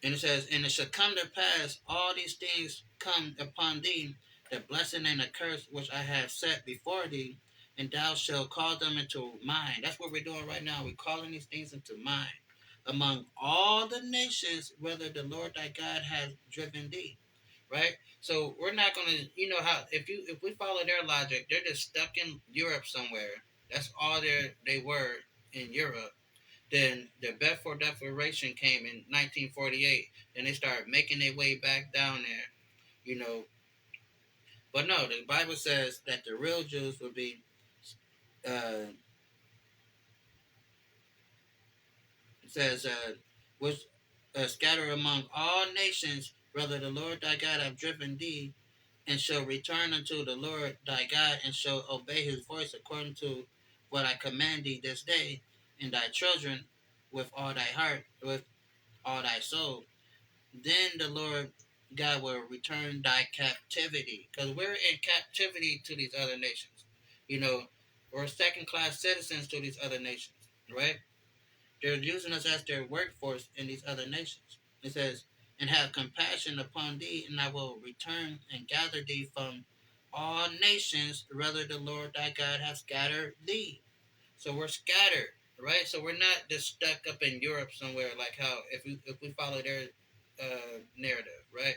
And it says, and it shall come to pass, all these things come upon thee, the blessing and the curse which I have set before thee, and thou shalt call them into mind. That's what we're doing right now. We're calling these things into mind. Among all the nations, whether the Lord thy God has driven thee. Right? So we're not gonna, how if we follow their logic, they're just stuck in Europe somewhere. That's all they were in Europe. Then the Balfour Declaration came in 1948. Then they started making their way back down there, you know. But no, the Bible says that the real Jews will be, uh, it says, was scattered among all nations, whether the Lord thy God have driven thee, and shall return unto the Lord thy God, and shall obey his voice according to what I command thee this day, and thy children with all thy heart, with all thy soul. Then the Lord God will return thy captivity. Because we're in captivity to these other nations. You know, we're second class citizens to these other nations, right? They're using us as their workforce in these other nations. It says, and have compassion upon thee, and I will return and gather thee from all nations, rather the Lord thy God hath scattered thee. So we're scattered, right? So we're not just stuck up in Europe somewhere, like how if we follow their narrative, right?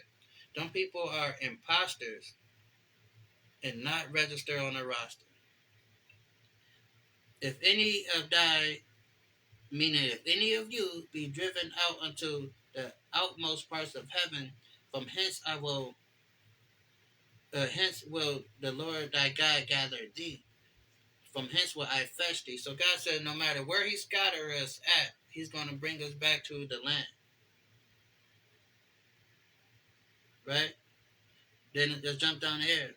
Some people are imposters and not register on the roster. If any of thy, meaning if any of you be driven out unto the outmost parts of heaven, from hence will the Lord thy God gather thee. From hence will I fetch thee. So God said, no matter where He scatter us at, He's going to bring us back to the land, right? Then just jump down here.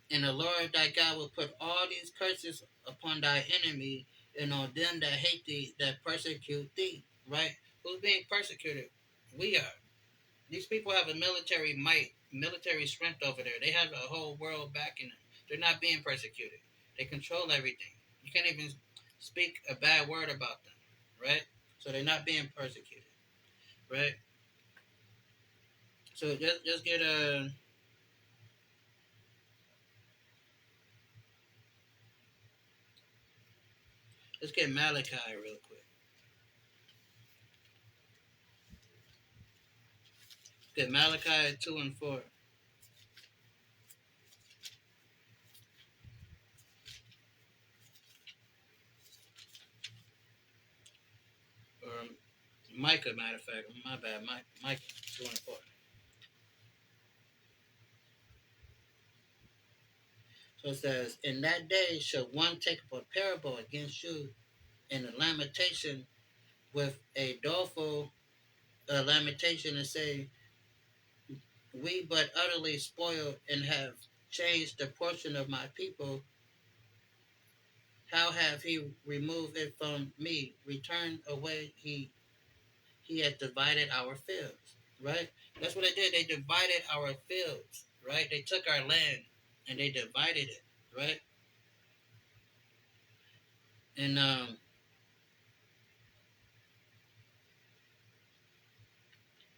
And the Lord thy God will put all these curses upon thy enemy and on them that hate thee, that persecute thee. Right? Who's being persecuted? We are. These people have a military might, military strength over there. They have a whole world backing them. They're not being persecuted. They control everything. You can't even speak a bad word about them. Right? So they're not being persecuted. Right? So just get a let's get Malachi real quick. Get Malachi 2 and 4. Or Micah, matter of fact. My bad. Micah 2 and 4. So it says, in that day shall one take up a parable against you in a lamentation with a doleful lamentation and say, we but utterly spoiled and have changed the portion of my people. How have he removed it from me? Returned away, he has divided our fields. Right? That's what they did. They divided our fields. Right? They took our land and they divided it. Right? And,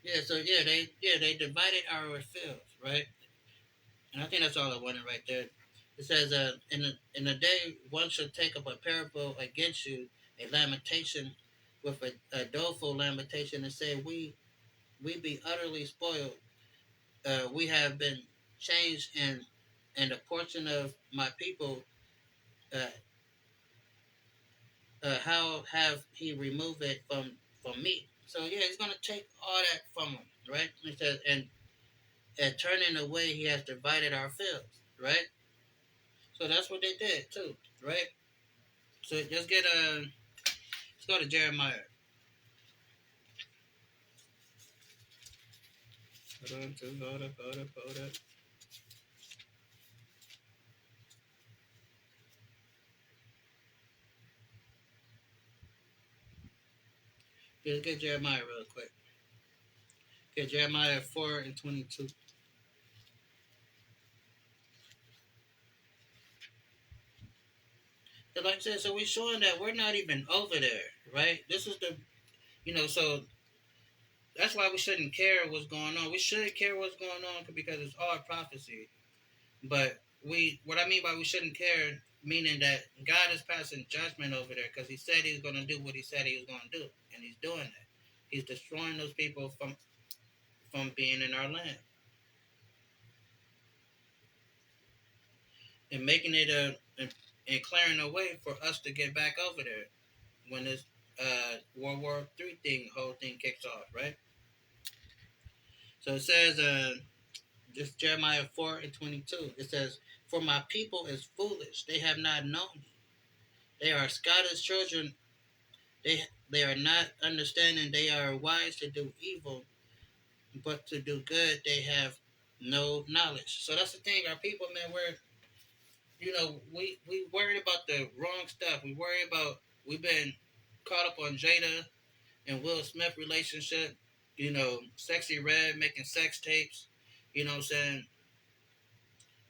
Yeah, so they divided our fields, right? And I think that's all I wanted right there. It says, in the day one shall take up a parable against you, a lamentation with a doleful lamentation, and say, we be utterly spoiled. We have been changed, and a portion of my people, uh, how have he removed it from me? So yeah, he's gonna take all that from him, right? It says, and turning away, he has divided our fields, right? So that's what they did too, right? So let's go to Jeremiah. Hold up. Let's get Jeremiah real quick. Okay, Jeremiah 4:22. And like I said, so we're showing that we're not even over there, right? This is so that's why we shouldn't care what's going on. We should care what's going on because it's all prophecy. But what I mean by we shouldn't care, meaning that God is passing judgment over there because He said He's going to do what He said He was going to do, and He's doing that. He's destroying those people from being in our land and making it and clearing a way for us to get back over there when this World War III whole thing kicks off, right? So it says, just Jeremiah 4:22. It says, "For my people is foolish; they have not known me. They are Scottish children. They are not understanding. They are wise to do evil, but to do good they have no knowledge." So that's the thing. Our people, man, we worried about the wrong stuff. We worry about we've been caught up on Jada and Will Smith relationship. Sexy Red making sex tapes. You know what I'm saying?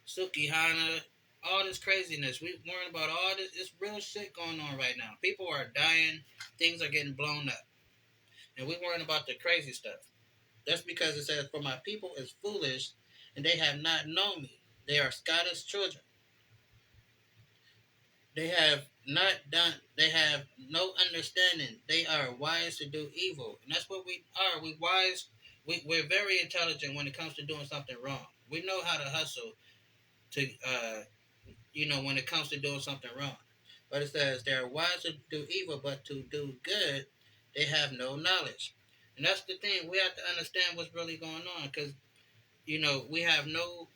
Suki Hana, all this craziness. We worrying about all this. It's real shit going on right now. People are dying. Things are getting blown up. And we worrying about the crazy stuff. That's because it says, "For my people is foolish, and they have not known me. They are Scottish children. They have not done. They have no understanding. They are wise to do evil." And that's what we are. We wise. We're very intelligent when it comes to doing something wrong. We know how to hustle to when it comes to doing something wrong. But it says they are wise to do evil, but to do good, they have no knowledge. And that's the thing. We have to understand what's really going on because, we have no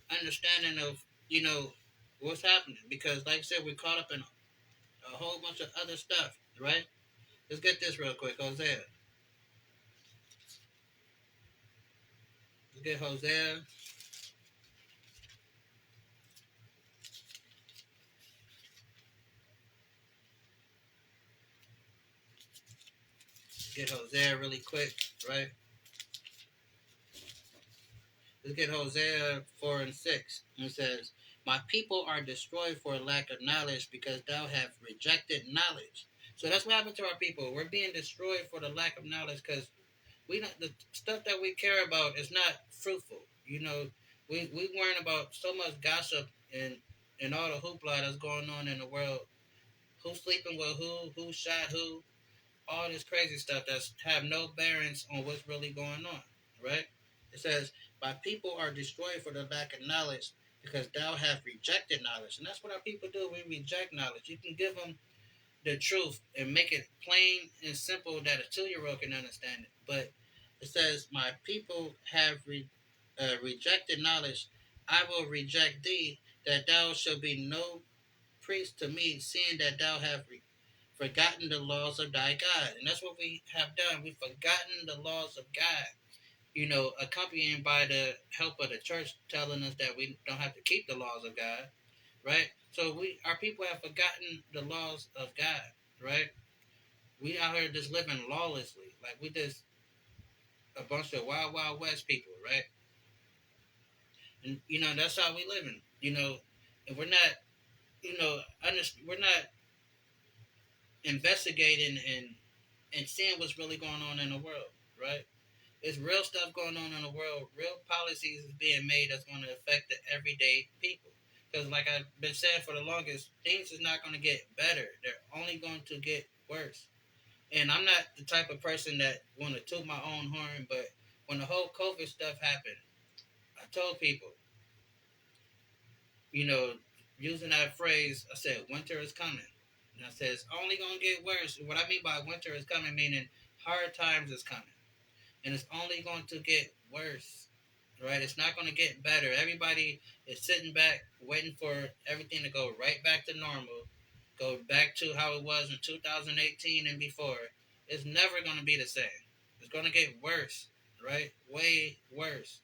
understanding of, what's happening. Because, like I said, we're caught up in a whole bunch of other stuff, right? Let's get this real quick. Hosea. Let's get Hosea. Get Hosea really quick, right? Let's get Hosea 4 and 6. It says, "My people are destroyed for lack of knowledge because thou have rejected knowledge." So that's what happened to our people. We're being destroyed for the lack of knowledge because the stuff that we care about is not fruitful. We worrying about so much gossip and all the hoopla that's going on in the world. Who's sleeping with who shot who, all this crazy stuff that's have no bearings on what's really going on, right? It says, "My people are destroyed for the lack of knowledge, because thou hast rejected knowledge." And that's what our people do. We reject knowledge. You can give them the truth and make it plain and simple that a 2-year-old can understand it. But it says, "My people have rejected knowledge. I will reject thee, that thou shalt be no priest to me, seeing that thou have forgotten the laws of thy God." And that's what we have done. We've forgotten the laws of God, accompanied by the help of the church telling us that we don't have to keep the laws of God, right? So our people have forgotten the laws of God, right? We out here just living lawlessly, like we just a bunch of wild, wild west people, right? And that's how we living, and we're not, we're not investigating and seeing what's really going on in the world, right? It's real stuff going on in the world. Real policies is being made that's going to affect the everyday people. Because, like I've been saying for the longest, things is not going to get better. They're only going to get worse. And I'm not the type of person that want to toot my own horn, but when the whole COVID stuff happened, I told people, you know, using that phrase, I said, winter is coming. And I said, it's only going to get worse. What I mean by winter is coming, meaning hard times is coming. And it's only going to get worse, right? It's not going to get better. Everybody is sitting back, waiting for everything to go right back to normal, go back to how it was in 2018 and before. It's never going to be the same. It's going to get worse, right? Way worse.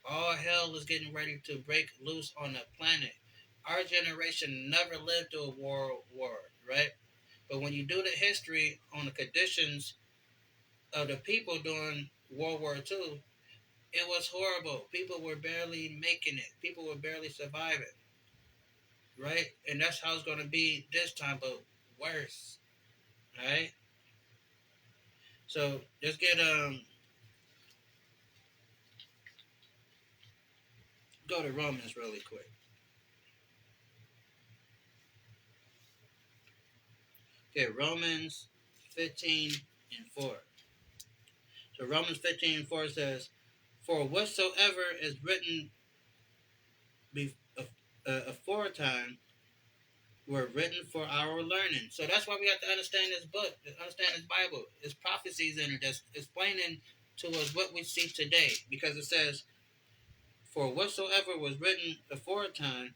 All hell is getting ready to break loose on the planet. Our generation never lived through a world war, right? But when you do the history on the conditions of the people during World War II, it was horrible. People were barely making it. People were barely surviving, right? And that's how it's going to be this time, but worse, right? So let's get go to Romans really quick. Okay, Romans 15:4. So Romans 15:4 says, "For whatsoever is written aforetime were written for our learning." So that's why we have to understand this book, understand this Bible. There's prophecies in it that's explaining to us what we see today. Because it says, "For whatsoever was written aforetime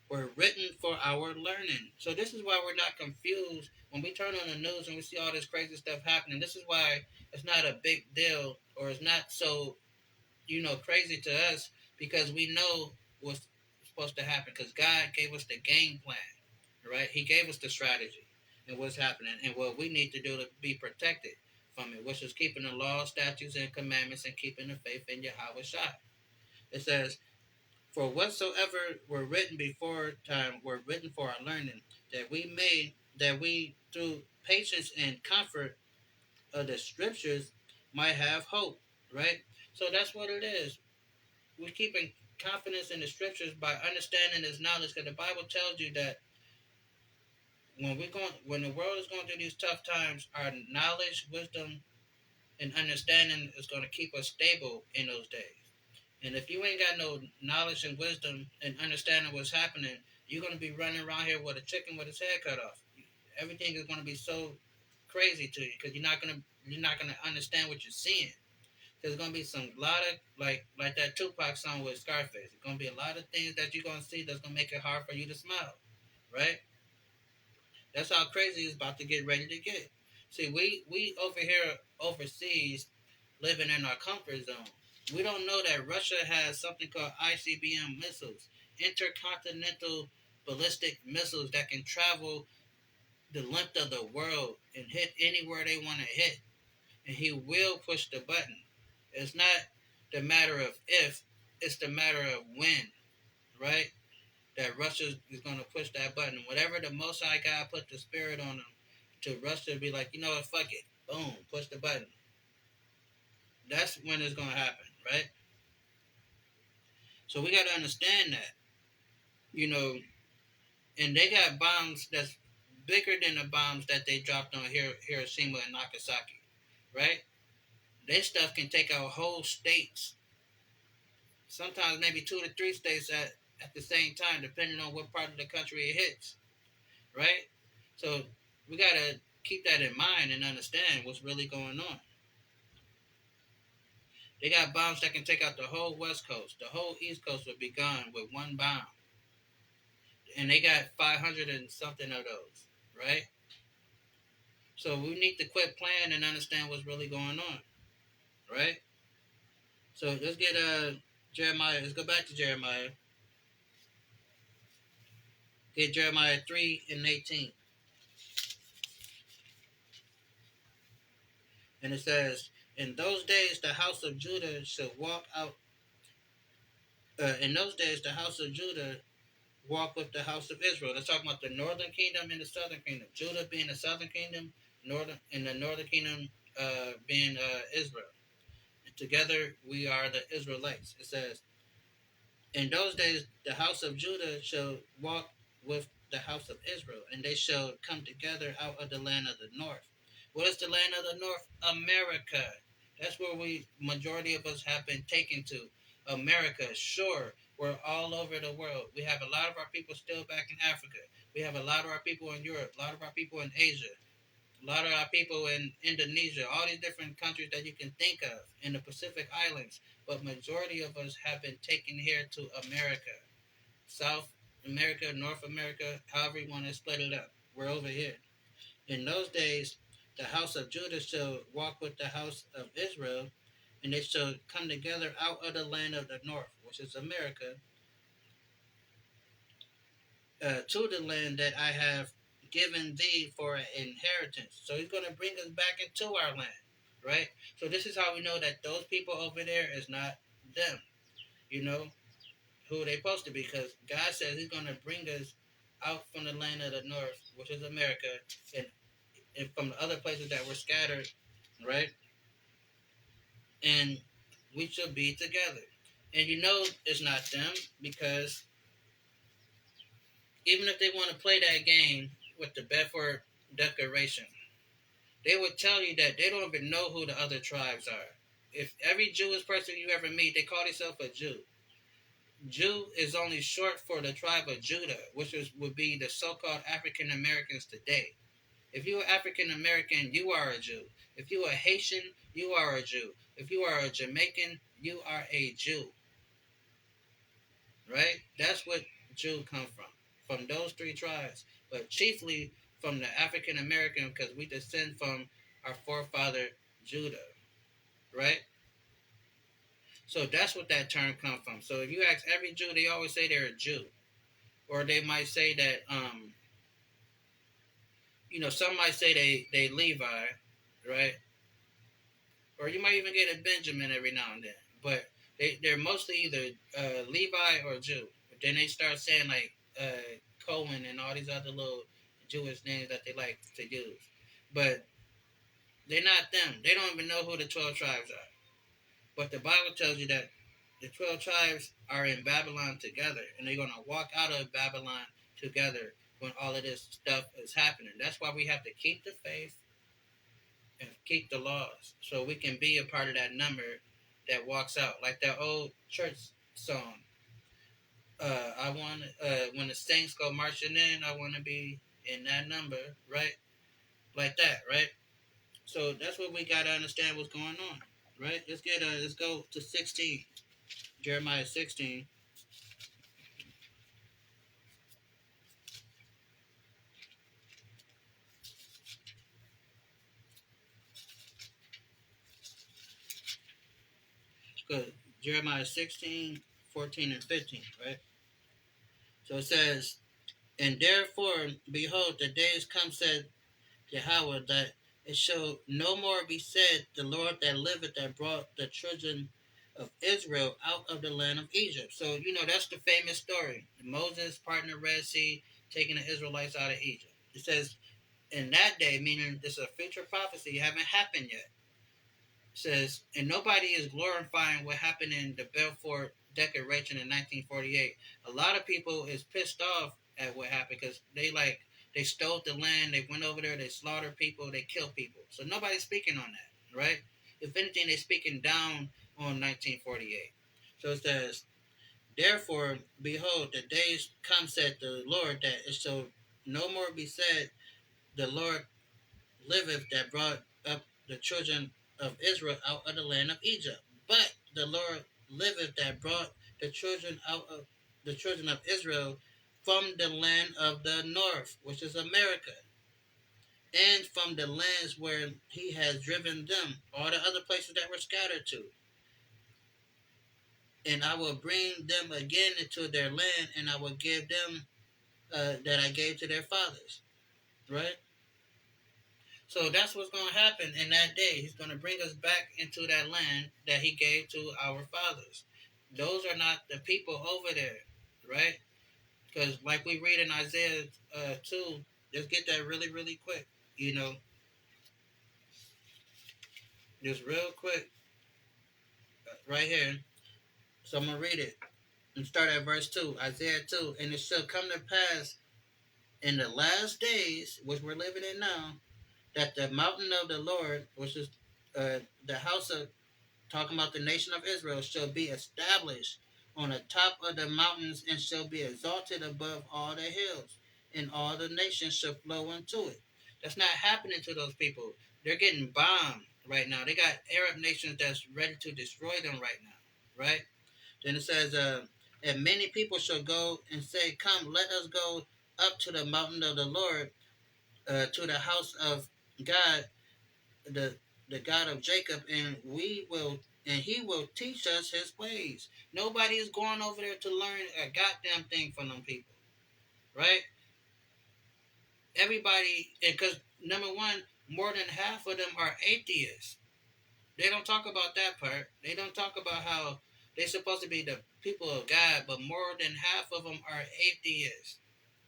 were written for our learning." So this is why we're not confused when we turn on the news and we see all this crazy stuff happening. This is why it's not a big deal, or it's not so, crazy to us, because we know what's supposed to happen, because God gave us the game plan, right? He gave us the strategy and what's happening and what we need to do to be protected from it, which is keeping the law, statutes, and commandments, and keeping the faith in Yahweh Shai. It says, "For whatsoever were written before time were written for our learning, that we through patience and comfort of the scriptures might have hope." Right? So that's what it is. We're keeping confidence in the scriptures by understanding this knowledge, because the Bible tells you that when the world is going through these tough times, our knowledge, wisdom, and understanding is going to keep us stable in those days. And if you ain't got no knowledge and wisdom and understanding what's happening, you're going to be running around here with a chicken with its head cut off. Everything is going to be so crazy to you, because you're not gonna understand what you're seeing. There's going to be some lot of like that Tupac song with Scarface. There's going to be a lot of things that you're going to see that's going to make it hard for you to smile, right? That's how crazy it's about to get ready to get. See, we over here overseas living in our comfort zone. We don't know that Russia has something called ICBM missiles, intercontinental ballistic missiles that can travel the length of the world and hit anywhere they want to hit. And he will push the button. It's not the matter of if, it's the matter of when, right? That Russia is going to push that button. Whatever the Most High God put the spirit on them to Russia be like, you know what, fuck it. Boom, push the button. That's when it's going to happen, right? So we got to understand that, you know, and they got bombs that's bigger than the bombs that they dropped on Hiroshima and Nagasaki, right? This stuff can take out whole states, sometimes maybe 2 to 3 states at the same time, depending on what part of the country it hits, right? So we got to keep that in mind and understand what's really going on. They got bombs that can take out the whole West Coast. The whole East Coast will be gone with one bomb. And they got 500 and something of those, right? So we need to quit playing and understand what's really going on, right? So let's get Jeremiah. Let's go back to Jeremiah. Get Jeremiah 3:18. And it says, "In those days the house of Judah shall walk out. In those days the house of Judah walk with the house of Israel." Let's talk about the northern kingdom and the southern kingdom. Judah being the southern kingdom, the northern kingdom being Israel. And together we are the Israelites. It says, in those days the house of Judah shall walk with the house of Israel, and they shall come together out of the land of the north. What is the land of the north? America. That's where we majority of us have been taken to. America, sure. We're all over the world. We have a lot of our people still back in Africa. We have a lot of our people in Europe, a lot of our people in Asia, a lot of our people in Indonesia, all these different countries that you can think of in the Pacific Islands. But majority of us have been taken here to America, South America, North America, however you want to split it up. We're over here. In those days, the house of Judah shall walk with the house of Israel, and they shall come together out of the land of the north, which is America, to the land that I have given thee for an inheritance. So he's going to bring us back into our land, right? So this is how we know that those people over there is not them, you know, who they supposed to be, because God says he's going to bring us out from the land of the north, which is America, and, and from the other places that were scattered, right? And we should be together. And you know it's not them, because even if they want to play that game with the Bedford Declaration, they would tell you that they don't even know who the other tribes are. If every Jewish person you ever meet, they call themselves a Jew. Jew is only short for the tribe of Judah, would be the so-called African Americans today. If you are African American, you are a Jew. If you are Haitian, you are a Jew. If you are a Jamaican, you are a Jew. Right? That's what Jew come from those three tribes, but chiefly from the African American, because we descend from our forefather Judah, right? So that's what that term comes from. So if you ask every Jew, they always say they're a Jew, or they might say that, some might say they Levi, right? Or you might even get a Benjamin every now and then, but they're mostly either Levi or Jew. But then they start saying like Cohen and all these other little Jewish names that they like to use, but they're not them. They don't even know who the 12 tribes are. But the Bible tells you that the 12 tribes are in Babylon together, and they're going to walk out of Babylon together when all of this stuff is happening. That's why we have to keep the faith and keep the laws, so we can be a part of that number that walks out, like that old church song. I want when the saints go marching in, I want to be in that number, right? Like that, right? So that's what we gotta understand what's going on, right? Let's go to 16, Jeremiah 16. Good. Jeremiah 16, 14, and 15, right? So it says, and therefore, behold, the days come, said Yahweh, that it shall no more be said, the Lord that liveth, that brought the children of Israel out of the land of Egypt. So, that's the famous story. Moses parting the Red Sea, taking the Israelites out of Egypt. It says, in that day, meaning this is a future prophecy, haven't happened yet. It says, and nobody is glorifying what happened in the Balfour Declaration in 1948. A lot of people is pissed off at what happened because they stole the land, they went over there, they slaughtered people, they killed people. So nobody's speaking on that, right? If anything, they're speaking down on 1948. So it says, therefore, behold, the days come, said the Lord, that it shall no more be said, the Lord liveth, that brought up the children of Israel out of the land of Egypt. But the Lord liveth, that brought the children of Israel from the land of the north, which is America, and from the lands where he has driven them, all the other places that were scattered to. And I will bring them again into their land, and I will give them that I gave to their fathers. Right? So that's what's going to happen in that day. He's going to bring us back into that land that he gave to our fathers. Those are not the people over there, right? Because like we read in Isaiah 2, just get that really, really quick. You know, just real quick, right here. So I'm gonna read it and start at verse 2, Isaiah 2. And it shall come to pass in the last days, which we're living in now, that the mountain of the Lord, which is the house of, talking about the nation of Israel, shall be established on the top of the mountains and shall be exalted above all the hills, and all the nations shall flow into it. That's not happening to those people. They're getting bombed right now. They got Arab nations that's ready to destroy them right now, right? Then it says, and many people shall go and say, come, let us go up to the mountain of the Lord, to the house of God, the God of Jacob, and he will teach us his ways. Nobody is going over there to learn a goddamn thing from them people, right? Everybody, because number one, more than half of them are atheists. They don't talk about that part. They don't talk about how they're supposed to be the people of God, but more than half of them are atheists.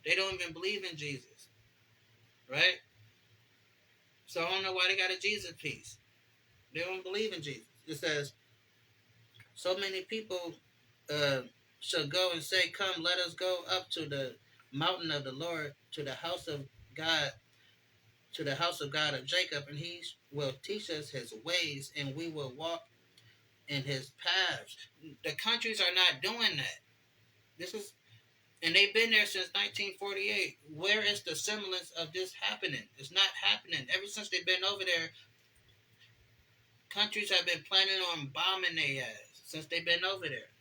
They don't even believe in Jesus, right? So I don't know why they got a Jesus piece. They don't believe in Jesus. It says, so many people uh, shall go and say, come, let us go up to the mountain of the Lord, to the house of God, to the house of God of Jacob, and he will teach us his ways, and we will walk in his paths. The countries are not doing that. This is, and they've been there since 1948. Where is the semblance of this happening? It's not happening. Ever since they've been over there, countries have been planning on bombing their ass since they've been over there.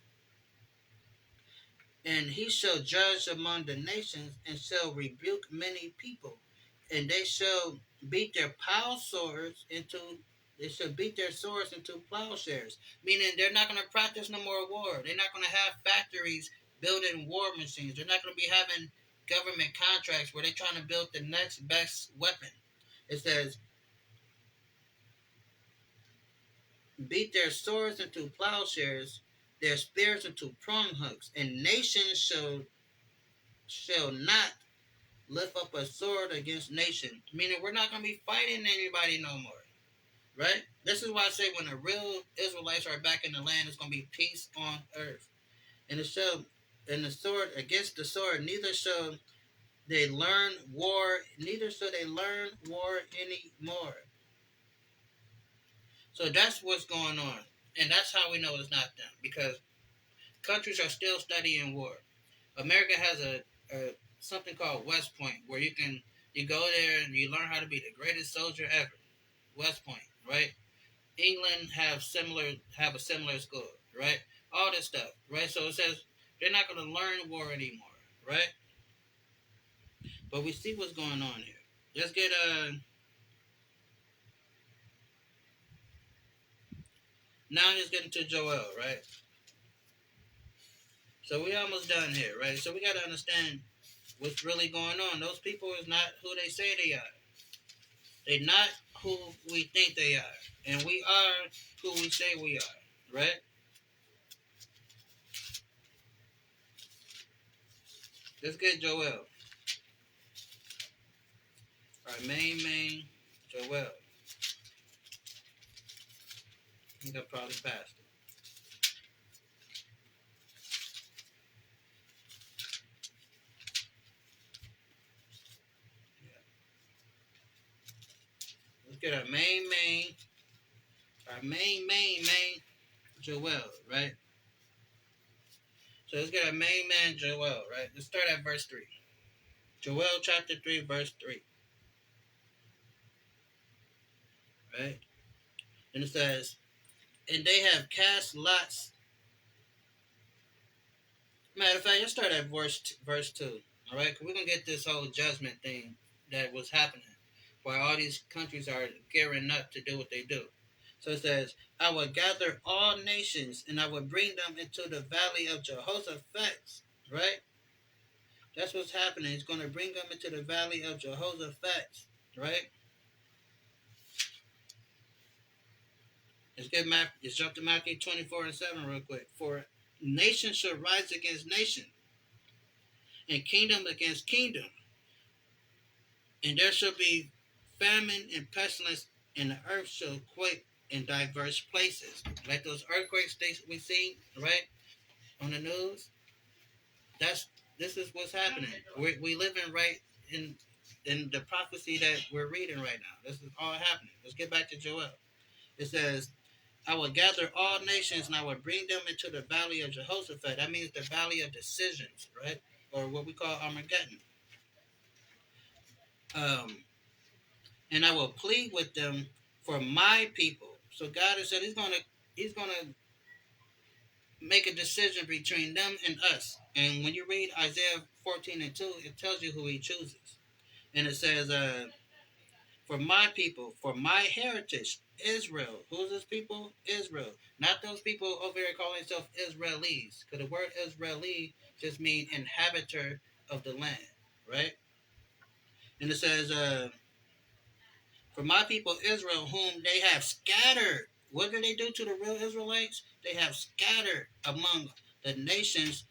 And he shall judge among the nations and shall rebuke many people, and they shall beat their plow swords into they shall beat their swords into plowshares. Meaning they're not going to practice no more war. They're not going to have factories building war machines. They're not going to be having government contracts where they're trying to build the next best weapon. It says, beat their swords into plowshares, their spears into prong hooks, and nations shall not lift up a sword against nation. Meaning we're not going to be fighting anybody no more. Right? This is why I say when the real Israelites are back in the land, it's going to be peace on earth. And it shall, and the sword against the sword, neither shall they learn war, neither shall they learn war anymore. So that's what's going on. And that's how we know it's not them. Because countries are still studying war. America has a something called West Point, where you go there and you learn how to be the greatest soldier ever. West Point, right? England have a similar school, right? All this stuff, right? So it says they're not going to learn war anymore, right? But we see what's going on here. Let's get now let's get into Joel, right? So we almost done here, right? So we got to understand what's really going on. Those people is not who they say they are. They're not who we think they are, and we are who we say we are, right? Let's get Joel. Our main Joel. I think I probably passed it. Yeah. Let's get our main Joel, right? So let's get our main man Joel, right? Let's start at verse 3. Joel chapter 3, verse 3, right? And it says, and they have cast lots. Matter of fact, let's start at verse 2, all right? Because we're going to get this whole judgment thing that was happening while all these countries are gearing up to do what they do. So it says, I will gather all nations and I will bring them into the valley of Jehoshaphat, right? That's what's happening. He's going to bring them into the valley of Jehoshaphat, right? Let's jump to Matthew 24 and 7 real quick. For nation shall rise against nation, and kingdom against kingdom, and there shall be famine and pestilence, and the earth shall quake in diverse places. Like those earthquakes we see, right, on the news. That's this is what's happening. We living right in the prophecy that we're reading right now. This is all happening. Let's get back to Joel. It says, I will gather all nations and I will bring them into the valley of Jehoshaphat. That means the valley of decisions, right? Or what we call Armageddon. Um, and I will plead with them for my people. So God has said He's gonna make a decision between them and us. And when you read Isaiah 14:2, it tells you who He chooses. And it says, for my people, for my heritage, Israel. Who's this people? Israel. Not those people over here calling themselves Israelis. Because the word Israeli just means inhabitor of the land, right? And it says, for my people Israel, whom they have scattered. What did they do to the real Israelites? They have scattered among the nations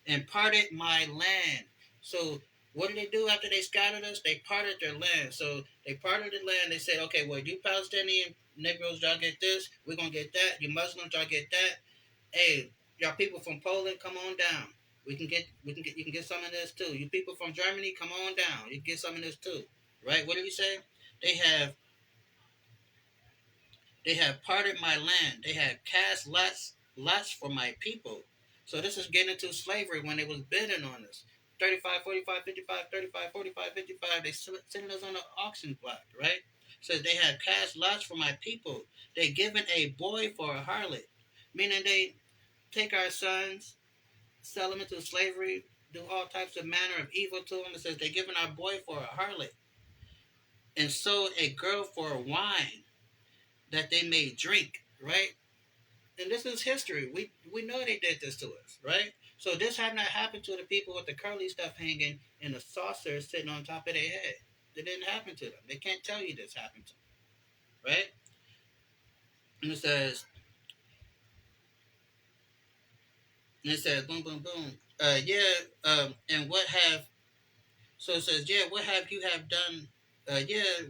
and parted my land. So what did they do after they scattered us? They parted their land. So they parted the land. They said, okay, well, you Palestinian Negroes, y'all get this. We're going to get that. You Muslims, y'all get that. Hey, y'all people from Poland, come on down. You can get some of this too. You people from Germany, come on down. You can get some of this too. Right? What did he say? They have they have parted my land. They have cast lots for my people. So this is getting into slavery when they was bidding on us. 35, 45, 55, 35, 45, 55. They sending us on the auction block, right? Says they have cast lots for my people. They given a boy for a harlot. Meaning they take our sons, sell them into slavery, do all types of manner of evil to them. It says they given our boy for a harlot and sold a girl for wine that they may drink, right? And this is history. We know they did this to us, right? So this had not happened to the people with the curly stuff hanging and the saucer sitting on top of their head. It didn't happen to them. They can't tell you this happened to them, right? And it says, boom, boom, boom. And what have so it says, yeah, what have you have done?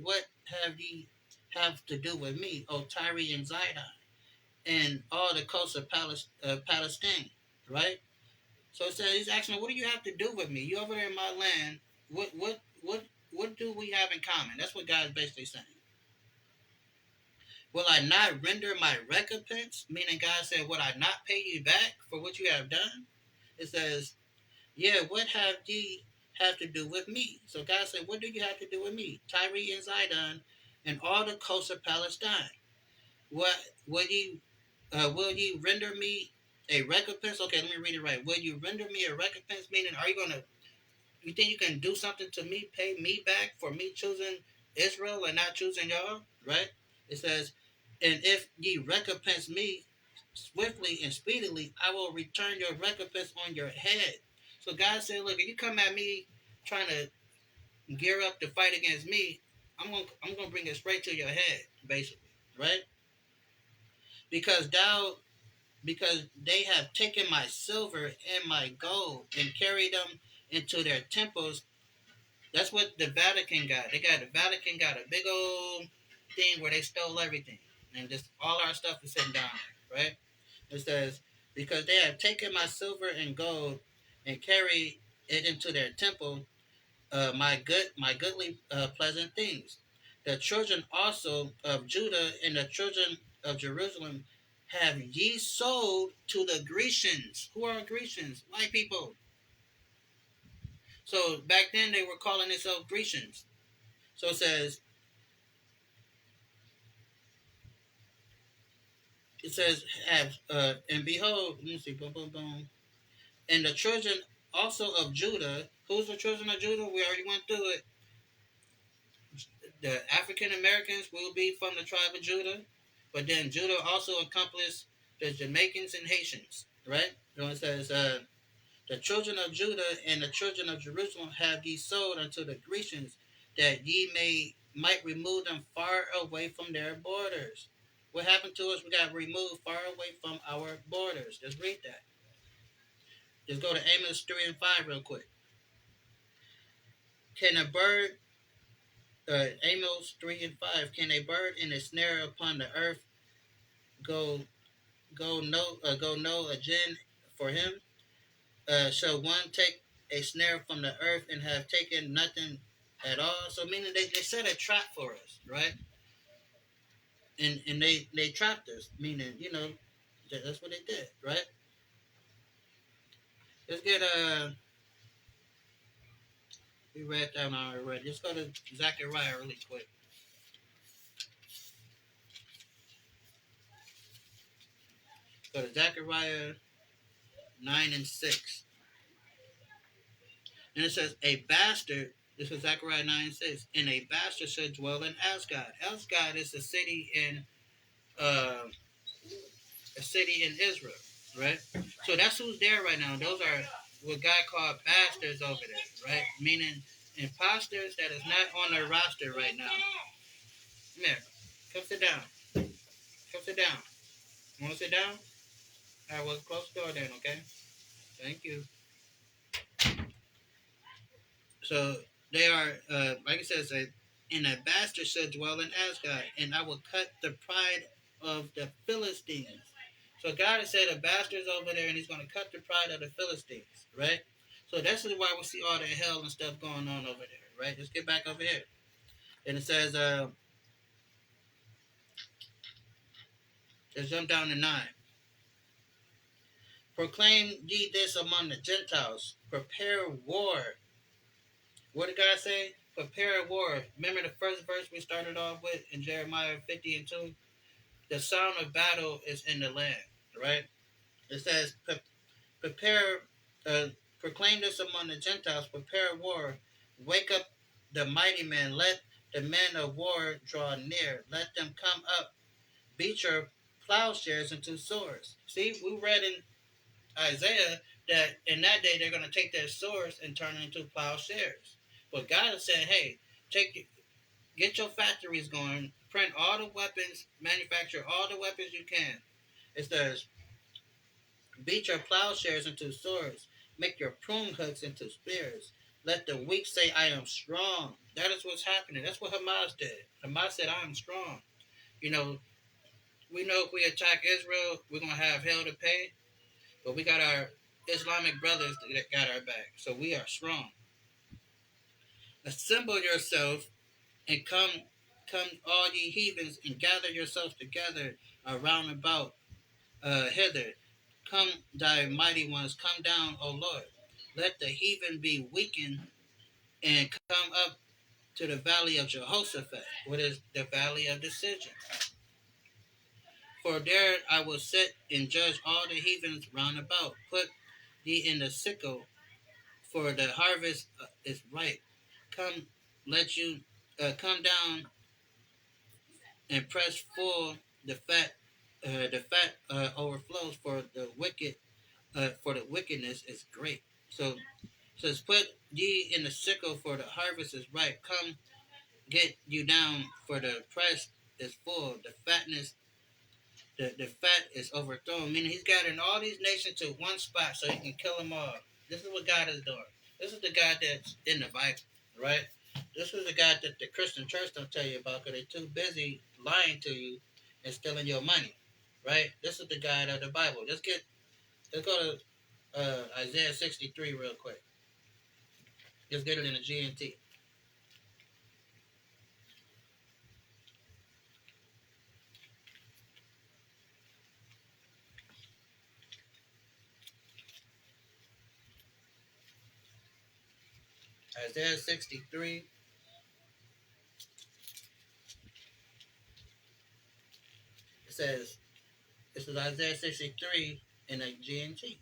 What have ye have to do with me, O Tyre and Zidon, and all the coasts of Palestine, right? So it says he's asking, what do you have to do with me? You over there in my land. What do we have in common? That's what God's basically saying. Will I not render my recompense? Meaning God said, will I not pay you back for what you have done? It says, yeah, what have ye have to do with me? So God said, what do you have to do with me? Tyre and Zidon and all the coasts of Palestine. What will ye render me a recompense? Okay, let me read it right. Will you render me a recompense? Meaning, are you think you can do something to me, pay me back for me choosing Israel and not choosing y'all? Right? It says, and if ye recompense me swiftly and speedily, I will return your recompense on your head. So God said, look, if you come at me trying to gear up to fight against me, I'm gonna bring it straight to your head, basically. Right? Because they have taken my silver and my gold and carried them into their temples. That's what the Vatican got. The Vatican got a big old thing where they stole everything. And just all our stuff is sitting down there, right? It says, because they have taken my silver and gold and carried it into their temple, my goodly pleasant things. The children also of Judah and the children of Jerusalem have ye sold to the Grecians. Who are Grecians? White people. So back then they were calling themselves Grecians. So it says have and behold, let me see, boom, boom, boom. And the children also of Judah. Who's the children of Judah? We already went through it. The African Americans will be from the tribe of Judah, but then Judah also encompasses the Jamaicans and Haitians, right? So it says, the children of Judah and the children of Jerusalem have ye sold unto the Grecians, that ye might remove them far away from their borders. What happened to us? We got removed far away from our borders. Just read that. Just go to Amos 3 and 5 real quick. Can a bird Amos 3:5. Can a bird in a snare upon the earth go go no a gin for him? Shall one take a snare from the earth and have taken nothing at all? So meaning they set a trap for us, right? And they trapped us, meaning that's what they did, right? Let's get we read that already. Let's go to Zechariah really quick. Go to Zechariah 9:6. And it says, a bastard, this is Zechariah 9:6, and a bastard should dwell in Asgard. Asgard is uh, a city in Israel, right? So that's who's there right now. Those are what God called bastards over there, right? Meaning imposters that is not on their roster right now. Come here. Come sit down. Come sit down. You want to sit down? All right, well, close the door then, okay? Thank you. So they are, like it says, and a bastard shall dwell in Asgard, and I will cut the pride of the Philistines. So God has said a bastard's over there, and he's going to cut the pride of the Philistines, right? So that's why we see all the hell and stuff going on over there, right? Let's get back over here. And it says, let's jump down to 9. Proclaim ye this among the Gentiles. Prepare war. What did God say? Prepare a war. Remember the first verse we started off with in Jeremiah 50:2? The sound of battle is in the land, right? It says, prepare, proclaim this among the Gentiles, prepare war, wake up the mighty men, let the men of war draw near, let them come up, beat your plowshares into swords. See, we read in Isaiah that in that day they're going to take their swords and turn it into plowshares. But God is saying, hey, get your factories going, print all the weapons, manufacture all the weapons you can. It says, beat your plowshares into swords, make your prune hooks into spears. Let the weak say, I am strong. That is what's happening. That's what Hamas did. Hamas said, I am strong. You know, we know if we attack Israel, we're going to have hell to pay. But we got our Islamic brothers that got our back. So we are strong. Assemble yourself and come all ye heathens, and gather yourselves together around about hither. Come, thy mighty ones, come down, O Lord. Let the heathen be weakened, and come up to the valley of Jehoshaphat, what is the valley of decision. For there I will sit and judge all the heathens round about. Put ye in the sickle, for the harvest is ripe. Come, let you come down and press full the fat. The fat overflows, for the wickedness is great. So it says, put ye in the sickle, for the harvest is ripe. Come, get you down, for the press is full. The fat is overthrown. Meaning he's gathering all these nations to one spot so he can kill them all. This is what God is doing. This is the God that's in the Bible, right? This is the God that the Christian church don't tell you about because they're too busy lying to you and stealing your money, right? This is the God of the Bible. Let's go to Isaiah 63 real quick. Let's get it in the GNT. Isaiah 63. It says, this is Isaiah 63 in a GNT.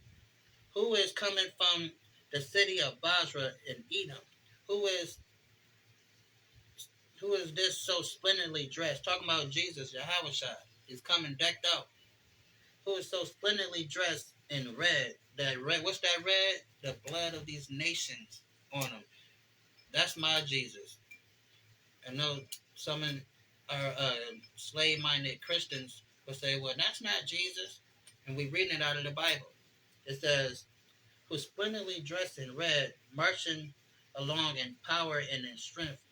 Who is coming from the city of Basra in Edom? Who is this so splendidly dressed? Talking about Jesus, Yahushua, is coming decked out. Who is so splendidly dressed in red? That red, what's that red? The blood of these nations on him. That's my Jesus. I know some are slave-minded Christians will say, well, that's not Jesus. And we're reading it out of the Bible. It says, who splendidly dressed in red, marching along in power and in strength.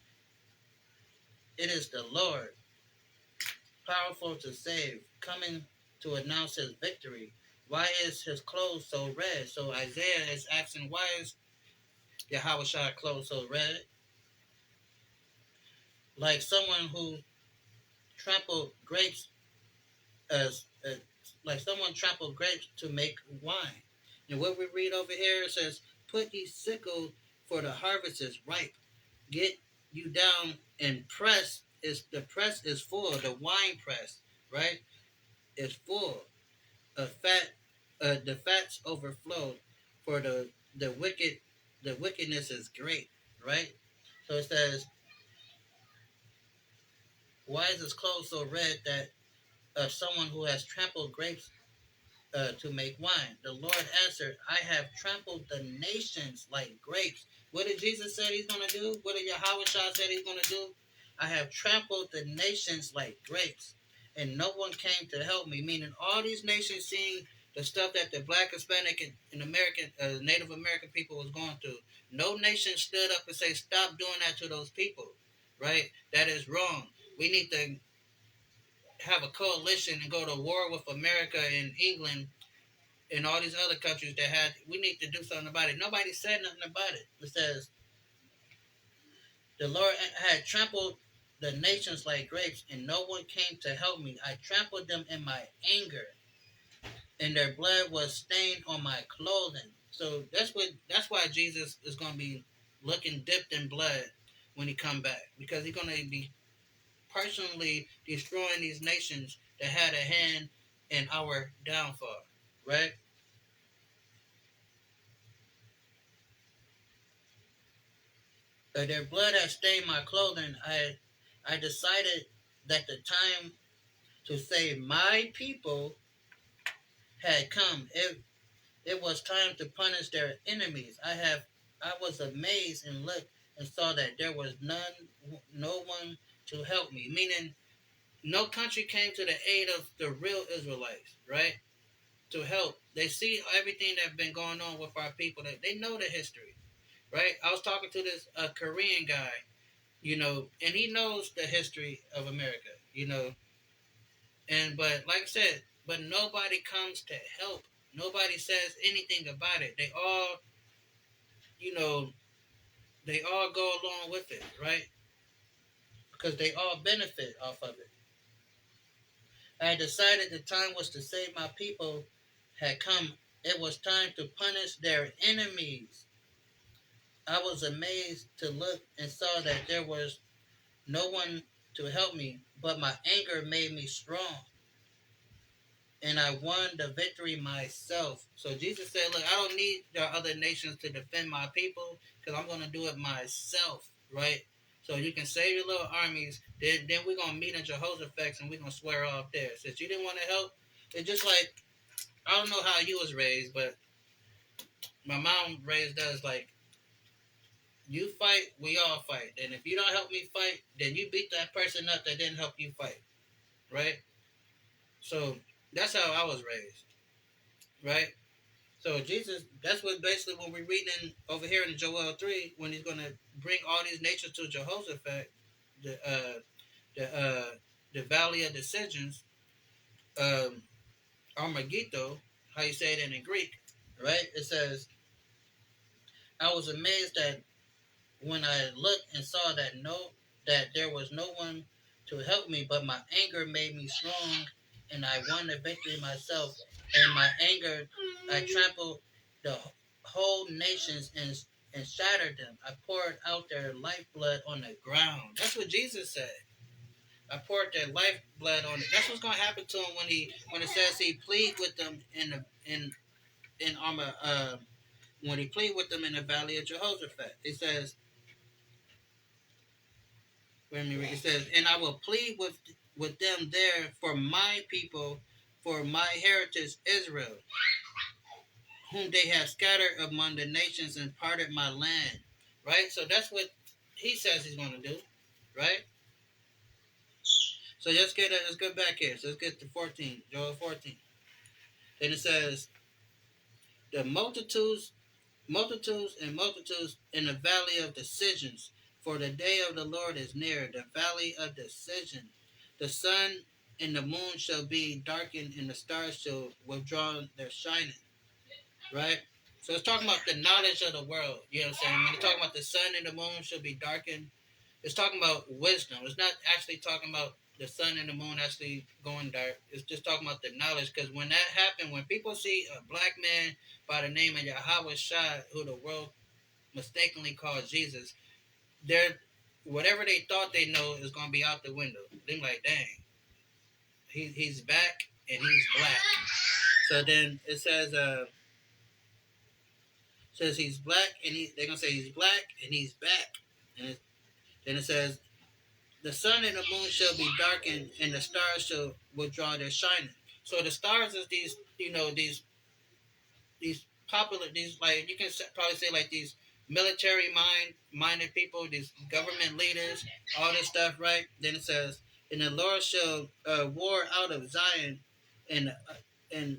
It is the Lord, powerful to save, coming to announce his victory. Why is his clothes so red? So Isaiah is asking, why is Yahweh Shai clothes so red? Like someone who trampled grapes as like someone trampled grapes to make wine. And what we read over here says, "Put ye sickle, for the harvest is ripe. Get you down and press. Is the press is full? The wine press, right, is full. A fat, the fats overflow. For the wickedness is great, right? So it says, why is his clothes so red that someone who has trampled grapes to make wine. The Lord answered, I have trampled the nations like grapes. What did Jesus say he's going to do? What did Yahweh Shah said he's going to do? I have trampled the nations like grapes, and no one came to help me. Meaning all these nations seeing the stuff that the black, Hispanic, and American, Native American people was going through. No nation stood up and say, stop doing that to those people, right? That is wrong. We need to have a coalition and go to war with America and England and all these other countries that had, we need to do something about it. Nobody said nothing about it. It says, the Lord had trampled the nations like grapes, and no one came to help me. I trampled them in my anger, and their blood was stained on my clothing. So that's why Jesus is going to be looking dipped in blood when he come back, because he's going to be personally destroying these nations that had a hand in our downfall, right? Their blood had stained my clothing. I decided that the time to save my people had come. It was time to punish their enemies. I was amazed and looked and saw that there was no one to help me. Meaning, no country came to the aid of the real Israelites, right? To help. They see everything that's been going on with our people. They know the history, right? I was talking to this Korean guy, and he knows the history of America, and but like I said, but nobody comes to help. Nobody says anything about it. You know, they all go along with it, right? Because they all benefit off of it. I decided the time was to save my people had come. It was time to punish their enemies. I was amazed to look and saw that there was no one to help me, but my anger made me strong, and I won the victory myself. So Jesus said, look, I don't need the other nations to defend my people, because I'm going to do it myself, right? So you can save your little armies. Then we're going to meet in Jehoshaphat, and we're going to swear off there. Since you didn't want to help, it's just like, I don't know how you was raised, but my mom raised us like, you fight, we all fight. And if you don't help me fight, then you beat that person up that didn't help you fight, right? So that's how I was raised, right? So Jesus, that's what basically when we're reading over here in Joel 3, when he's going to bring all these nations to Jehoshaphat, the uh, the uh, the Valley of Decisions, um, Armageddon, how you say it in Greek, right? It says, I was amazed that when I looked and saw that there was no one to help me, but my anger made me strong, and I won the victory myself. And my anger, I trampled the whole nations and shattered them. I poured out their lifeblood on the ground. That's what Jesus said. I poured their lifeblood on it. That's what's gonna happen to him when it says he plead with them in armor. When he plead with them in the valley of Jehoshaphat, it says, it says, and I will plead with them there for my people, for my heritage Israel, whom they have scattered among the nations and parted my land. Right? So that's what he says he's going to do. Right? So let's go back here. So let's get to 14, Joel 14. Then it says, the multitudes and multitudes in the valley of decisions, For the day of the Lord is near, the valley of decision. The sun and the moon shall be darkened, and the stars shall withdraw their shining. Right? So it's talking about the knowledge of the world. You know what I'm saying? When it's talking about the sun and the moon shall be darkened, it's talking about wisdom. It's not actually talking about the sun and the moon actually going dark. It's just talking about the knowledge. Because when that happened, when people see a black man by the name of Yahweh Shai, who the world mistakenly called Jesus, they're whatever they thought they know is gonna be out the window. They're like, dang, he's back and he's black. So then it says he's black and they're gonna say he's black and he's back. And then it says the sun and the moon shall be darkened and the stars shall withdraw their shining. So the stars is these these popular these like you can probably say like these military minded people, these government leaders, all this stuff, right? Then it says, "And the Lord shall war out of Zion, and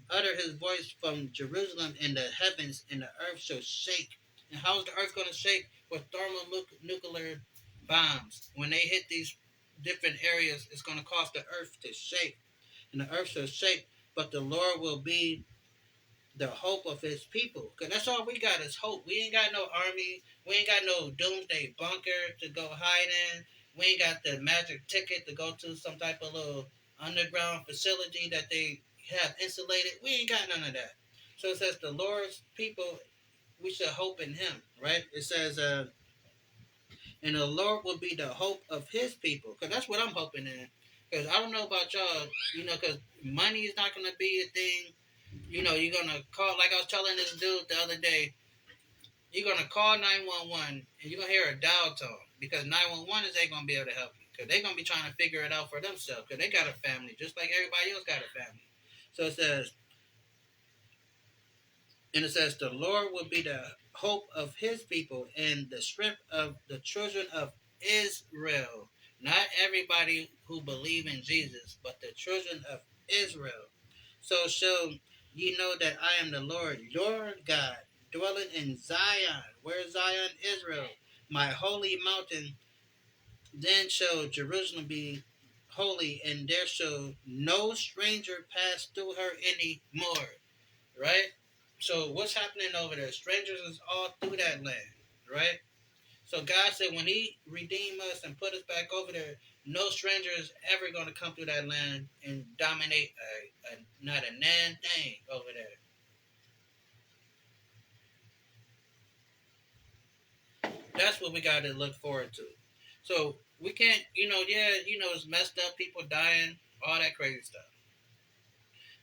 utter His voice from Jerusalem, and the heavens and the earth shall shake." And how's the earth going to shake? With thermonuclear bombs. When they hit these different areas, it's going to cause the earth to shake, and the earth shall shake. But the Lord will be the hope of his people. Because that's all we got is hope. We ain't got no army. We ain't got no doomsday bunker to go hide in. We ain't got the magic ticket to go to some type of little underground facility that they have insulated. We ain't got none of that. So it says the Lord's people, we should hope in him, right? It says, and the Lord will be the hope of his people. Because that's what I'm hoping in. Because I don't know about y'all, because money is not going to be a thing. You're gonna call like I was telling this dude the other day. You're gonna call 911 and you're gonna hear a dial tone because 911 is ain't gonna be able to help you because they're gonna be trying to figure it out for themselves because they got a family just like everybody else got a family. So it says the Lord will be the hope of His people and the strength of the children of Israel. Not everybody who believe in Jesus, but the children of Israel. So shall ye know that I am the Lord your God, dwelling in Zion. Where is Zion? Israel, my holy mountain. Then shall Jerusalem be holy, and there shall no stranger pass through her any more. Right? So what's happening over there? Strangers is all through that land, right? So God said when He redeemed us and put us back over there, no stranger is ever going to come through that land and dominate not a nan thing over there. That's what we got to look forward to. So we can't, it's messed up, people dying, all that crazy stuff.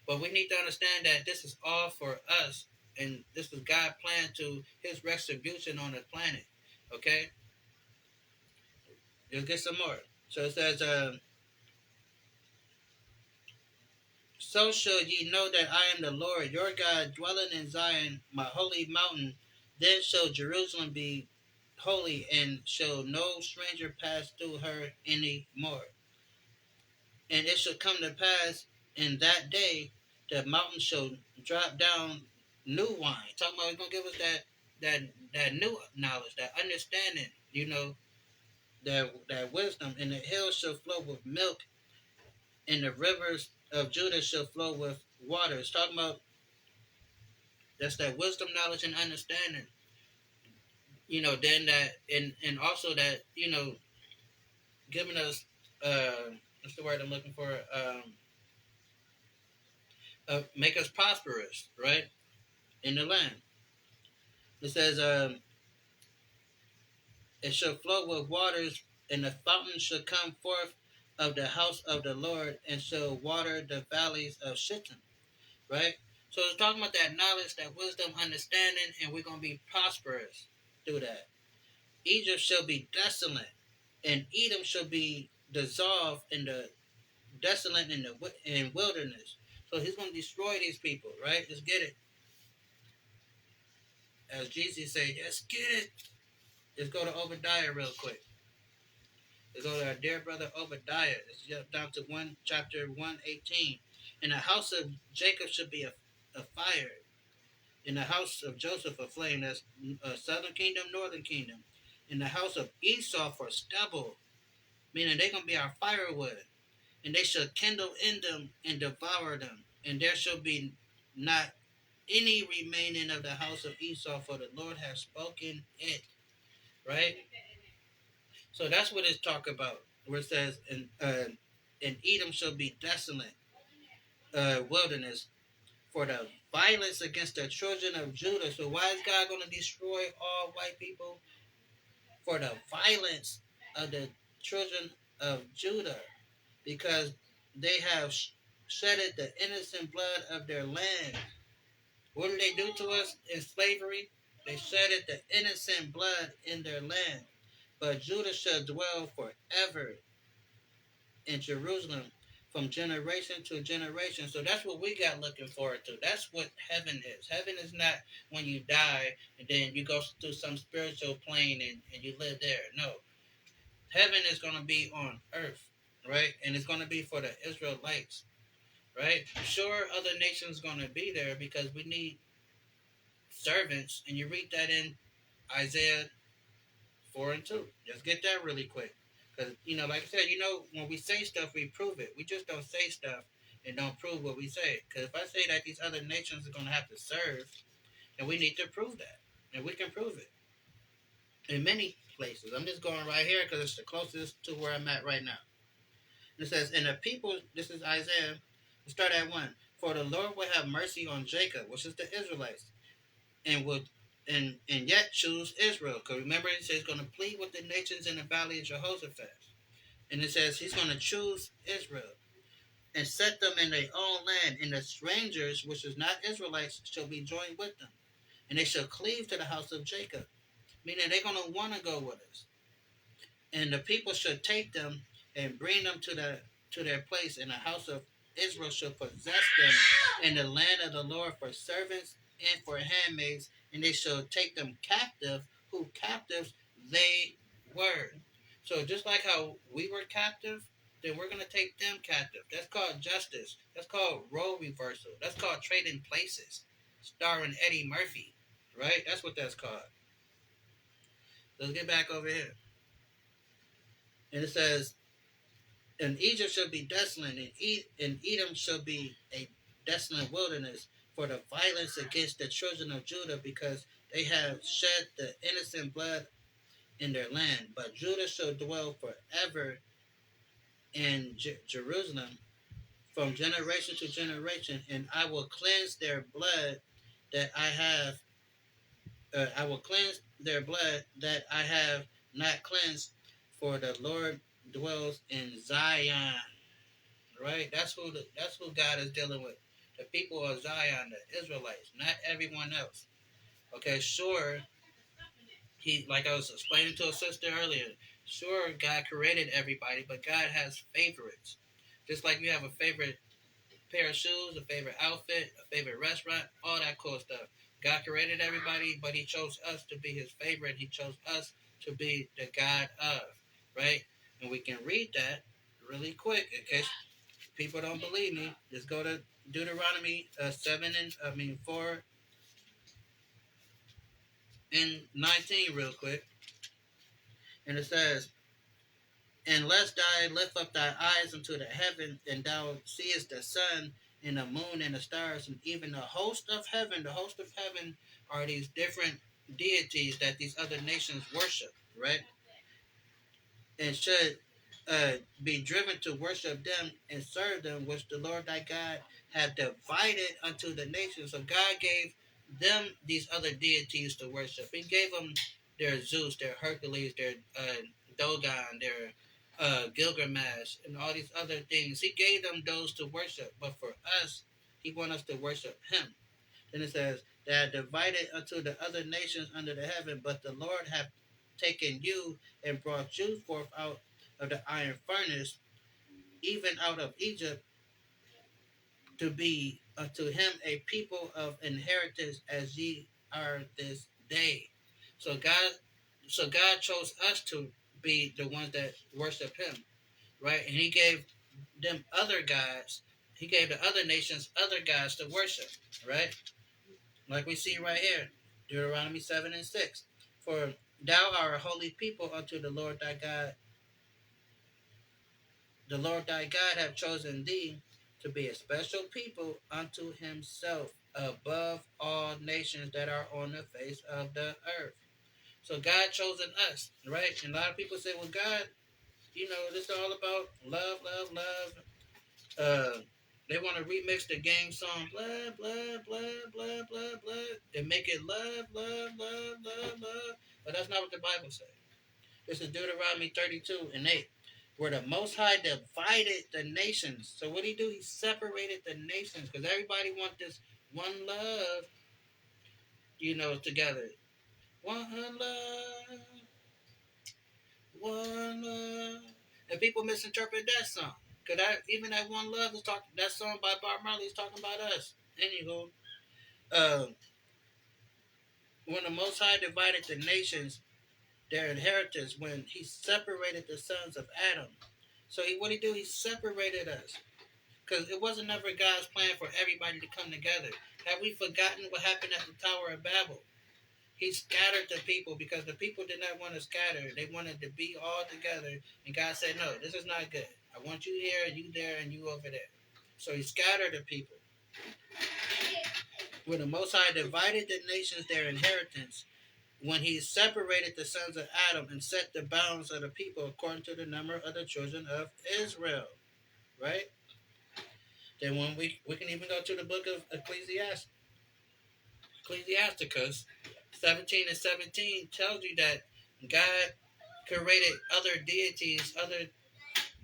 But we need to understand that this is all for us, and this is God's plan to His retribution on the planet. Okay, let's get some more. So it says, "So shall ye know that I am the Lord your God, dwelling in Zion, my holy mountain. Then shall Jerusalem be holy, and shall no stranger pass through her any more. And it shall come to pass in that day that mountains shall drop down new wine." Talking about He's gonna give us that new knowledge, that understanding, that wisdom. And the hills shall flow with milk, and the rivers of Judah shall flow with water. It's talking about that's that wisdom, knowledge, and understanding. Then that and also that, giving us what's the word I'm looking for? Make us prosperous, right? In the land. It says, it shall flow with waters, and the fountain shall come forth of the house of the Lord, and shall water the valleys of Shittim, right? So it's talking about that knowledge, that wisdom, understanding, and we're going to be prosperous through that. Egypt shall be desolate, and Edom shall be dissolved in the desolate in wilderness. So He's going to destroy these people, right? Let's get it. As Jesus said, just get it. Let's go to Obadiah real quick. Let's go to our dear brother Obadiah. Let's jump down to chapter 118. "And the house of Jacob should be a fire, in the house of Joseph a flame." That's southern kingdom, northern kingdom. and the house of Esau for stubble, meaning they're going to be our firewood. And they shall kindle in them and devour them. And there shall be not any remaining of the house of Esau, for the Lord has spoken it. Right? So that's what it's talking about, where it says, and Edom shall be desolate wilderness for the violence against the children of Judah. So why is God going to destroy all white people? For the violence of the children of Judah, because they have shedded the innocent blood of their land. What did they do to us in slavery? They shedded the innocent blood in their land. But Judah shall dwell forever in Jerusalem from generation to generation. So that's what we got looking forward to. That's what heaven is. Heaven is not when you die and then you go through some spiritual plane and you live there. No. Heaven is going to be on earth, right? And it's going to be for the Israelites, right? Sure, other nations going to be there because we need servants. And you read that in Isaiah 4 and 2. Just get that really quick. Because, like I said, when we say stuff, we prove it. We just don't say stuff and don't prove what we say. Because if I say that these other nations are going to have to serve, then we need to prove that. And we can prove it in many places. I'm just going right here because it's the closest to where I'm at right now. It says, and the people, this is Isaiah, we'll start at 1. For the Lord will have mercy on Jacob, which is the Israelites, and would and yet choose Israel. Because remember, it says he's going to plead with the nations in the valley of Jehoshaphat. And it says he's going to choose Israel and set them in their own land, and the strangers, which is not Israelites, shall be joined with them. And they shall cleave to the house of Jacob, meaning they're going to want to go with us. And the people should take them and bring them to their place, and the house of Israel shall possess them in the land of the Lord for servants and for handmaids, and they shall take them captive, who captives they were. So just like how we were captive, then we're going to take them captive. That's called justice. That's called role reversal. That's called trading places, starring Eddie Murphy, right? That's what that's called. Let's get back over here. And it says, and Egypt shall be desolate, and Edom shall be a desolate wilderness for the violence against the children of Judah, because they have shed the innocent blood in their land. But Judah shall dwell forever in Jerusalem from generation to generation, and I will cleanse their blood that I have. I will cleanse their blood that I have not cleansed, for the Lord dwells in Zion. Right? That's who God is dealing with. The people of Zion, the Israelites, not everyone else. Okay, sure. He, like I was explaining to a sister earlier, sure, God created everybody, but God has favorites. Just like you have a favorite pair of shoes, a favorite outfit, a favorite restaurant, all that cool stuff. God created everybody, but he chose us to be his favorite. He chose us to be the God of, right? And we can read that really quick in case people don't believe me. Just go to Deuteronomy 4 and 19 real quick. And it says, and lest thou lift up thy eyes unto the heaven, and thou seest the sun and the moon and the stars, and even the host of heaven. The host of heaven are these different deities that these other nations worship, right? And should be driven to worship them and serve them, which the Lord thy God have divided unto the nations. So God gave them these other deities to worship. He gave them their Zeus, their Hercules, their Dogon, their Gilgamesh, and all these other things. He gave them those to worship. But for us, he wants us to worship him. Then it says, they are divided unto the other nations under the heaven, but the Lord hath taken you and brought you forth out of the iron furnace, even out of Egypt, to be unto him a people of inheritance, as ye are this day. So God chose us to be the ones that worship him, right? And he gave them other gods. He gave the other nations other gods to worship, right? Like we see right here, Deuteronomy 7 and 6. For Thou art a holy people unto the Lord thy God. The Lord thy God hath chosen thee to be a special people unto himself above all nations that are on the face of the earth. So God chosen us, right? And a lot of people say, well, God, this is all about love, love, love. They want to remix the gang song, blah, blah, blah, blah, blah, blah, and make it love, love, love, love, love. But that's not what the Bible says. This is Deuteronomy 32 and 8, where the Most High divided the nations. So what did he do? He separated the nations because everybody want this one love, together. One love, one love. And people misinterpret that song. Because even that one love is talking, that song by Bob Marley is talking about us. Anywho, uh, when the Most High divided the nations, their inheritance, when he separated the sons of Adam. So what he do? He separated us. Because it wasn't never God's plan for everybody to come together. Have we forgotten what happened at the Tower of Babel? He scattered the people because the people did not want to scatter. They wanted to be all together. And God said, no, this is not good. I want you here, you there, and you over there. So he scattered the people. When the Most High divided the nations their inheritance, when he separated the sons of Adam and set the bounds of the people according to the number of the children of Israel. Right? Then when we can even go to the book of Ecclesiasticus 17 and 17 tells you that God created other deities, other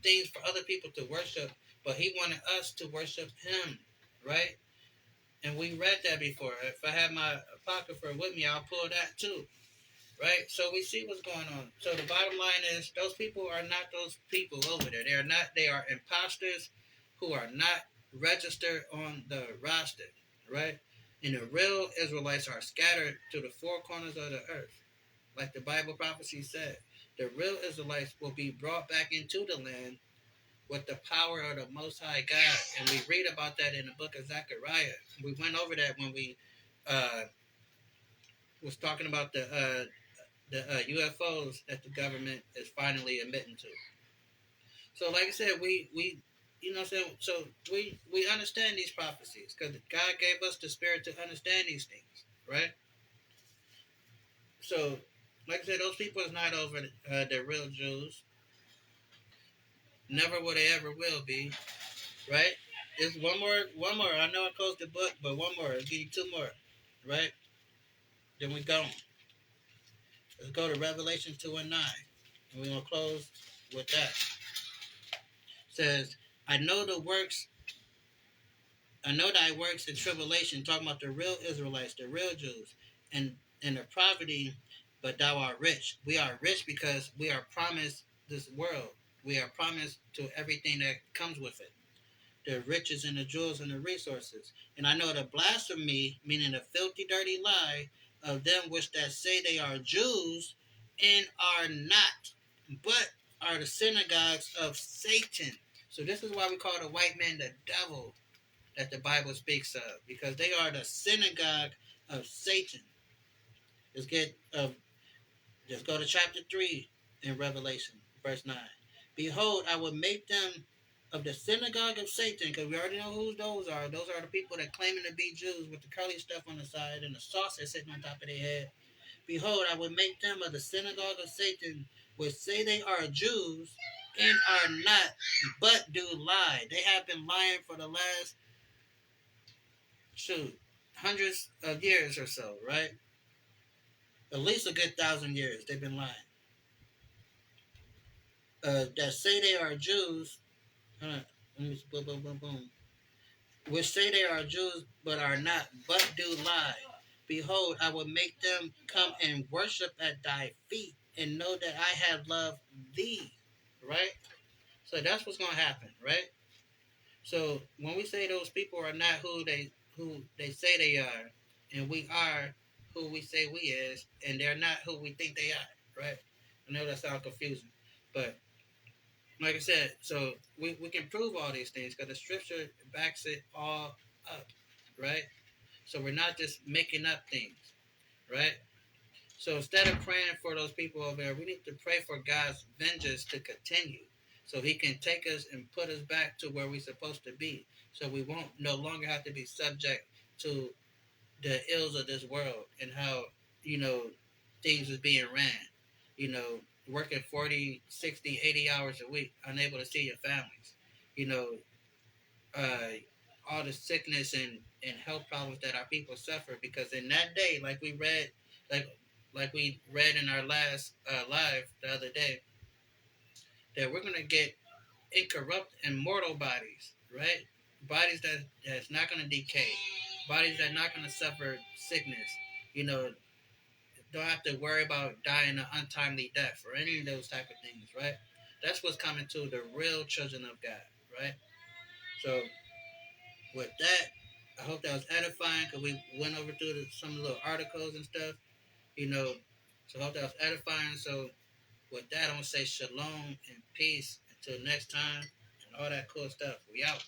things for other people to worship, but he wanted us to worship him, right? And we read that before. If I have my apocrypha with me, I'll pull that too, right? So we see what's going on. So the bottom line is those people are not those people over there. They are imposters who are not registered on the roster, right? And the real Israelites are scattered to the four corners of the earth. Like the Bible prophecy said, the real Israelites will be brought back into the land with the power of the Most High God. And we read about that in the book of Zechariah. We went over that when we uh, was talking about the UFOs that the government is finally admitting to. So, like I said, we so we understand these prophecies because God gave us the spirit to understand these things, right? So, like I said, those people is not over the real Jews. Never will they ever will be, right? It's one more. I know I closed the book, but one more. I'll give you two more, right? Then we go. Let's go to Revelation 2 and 9. And we're going to close with that. It says, I know the works, I know thy works in tribulation, talking about the real Israelites, the real Jews, and the poverty, but thou art rich. We are rich because we are promised this world. We are promised to everything that comes with it. The riches and the jewels and the resources. And I know the blasphemy, meaning the filthy, dirty lie of them which that say they are Jews and are not, but are the synagogues of Satan. So this is why we call the white man the devil that the Bible speaks of, because they are the synagogue of Satan. Let's get let's go to chapter 3 in Revelation, verse 9. Behold, I will make them of the synagogue of Satan, because we already know who those are. Those are the people that claiming to be Jews with the curly stuff on the side and the saucer sitting on top of their head. Behold, I will make them of the synagogue of Satan, which say they are Jews and are not, but do lie. They have been lying for the last, hundreds of years or so, right? At least a good 1,000 years they've been lying. That say they are Jews, let me boom, boom, boom, boom. Which say they are Jews, but are not, but do lie. Behold, I will make them come and worship at thy feet, and know that I have loved thee. Right? So that's what's going to happen, right? So when we say those people are not who they say they are, and we are who we say we is, and they're not who we think they are, right? I know that sounds confusing, but like I said, so we can prove all these things because the scripture backs it all up, right? So we're not just making up things, right? So instead of praying for those people over there, we need to pray for God's vengeance to continue, so He can take us and put us back to where we're supposed to be. So we won't no longer have to be subject to the ills of this world and how, you know, things is being ran. You know, working 40, 60, 80 hours a week, unable to see your families. You know, uh, all the sickness and health problems that our people suffer, because in that day, like like we read in our last live the other day, that we're gonna get incorrupt, immortal bodies, right? Bodies that's not gonna decay, bodies that are not gonna suffer sickness. You know, don't have to worry about dying an untimely death or any of those type of things, right? That's what's coming to the real children of God, right? So with that, I hope that was edifying because we went over through some little articles and stuff, you know. So I hope that was edifying. So with that, I'm gonna say shalom and peace until next time and all that cool stuff. We out.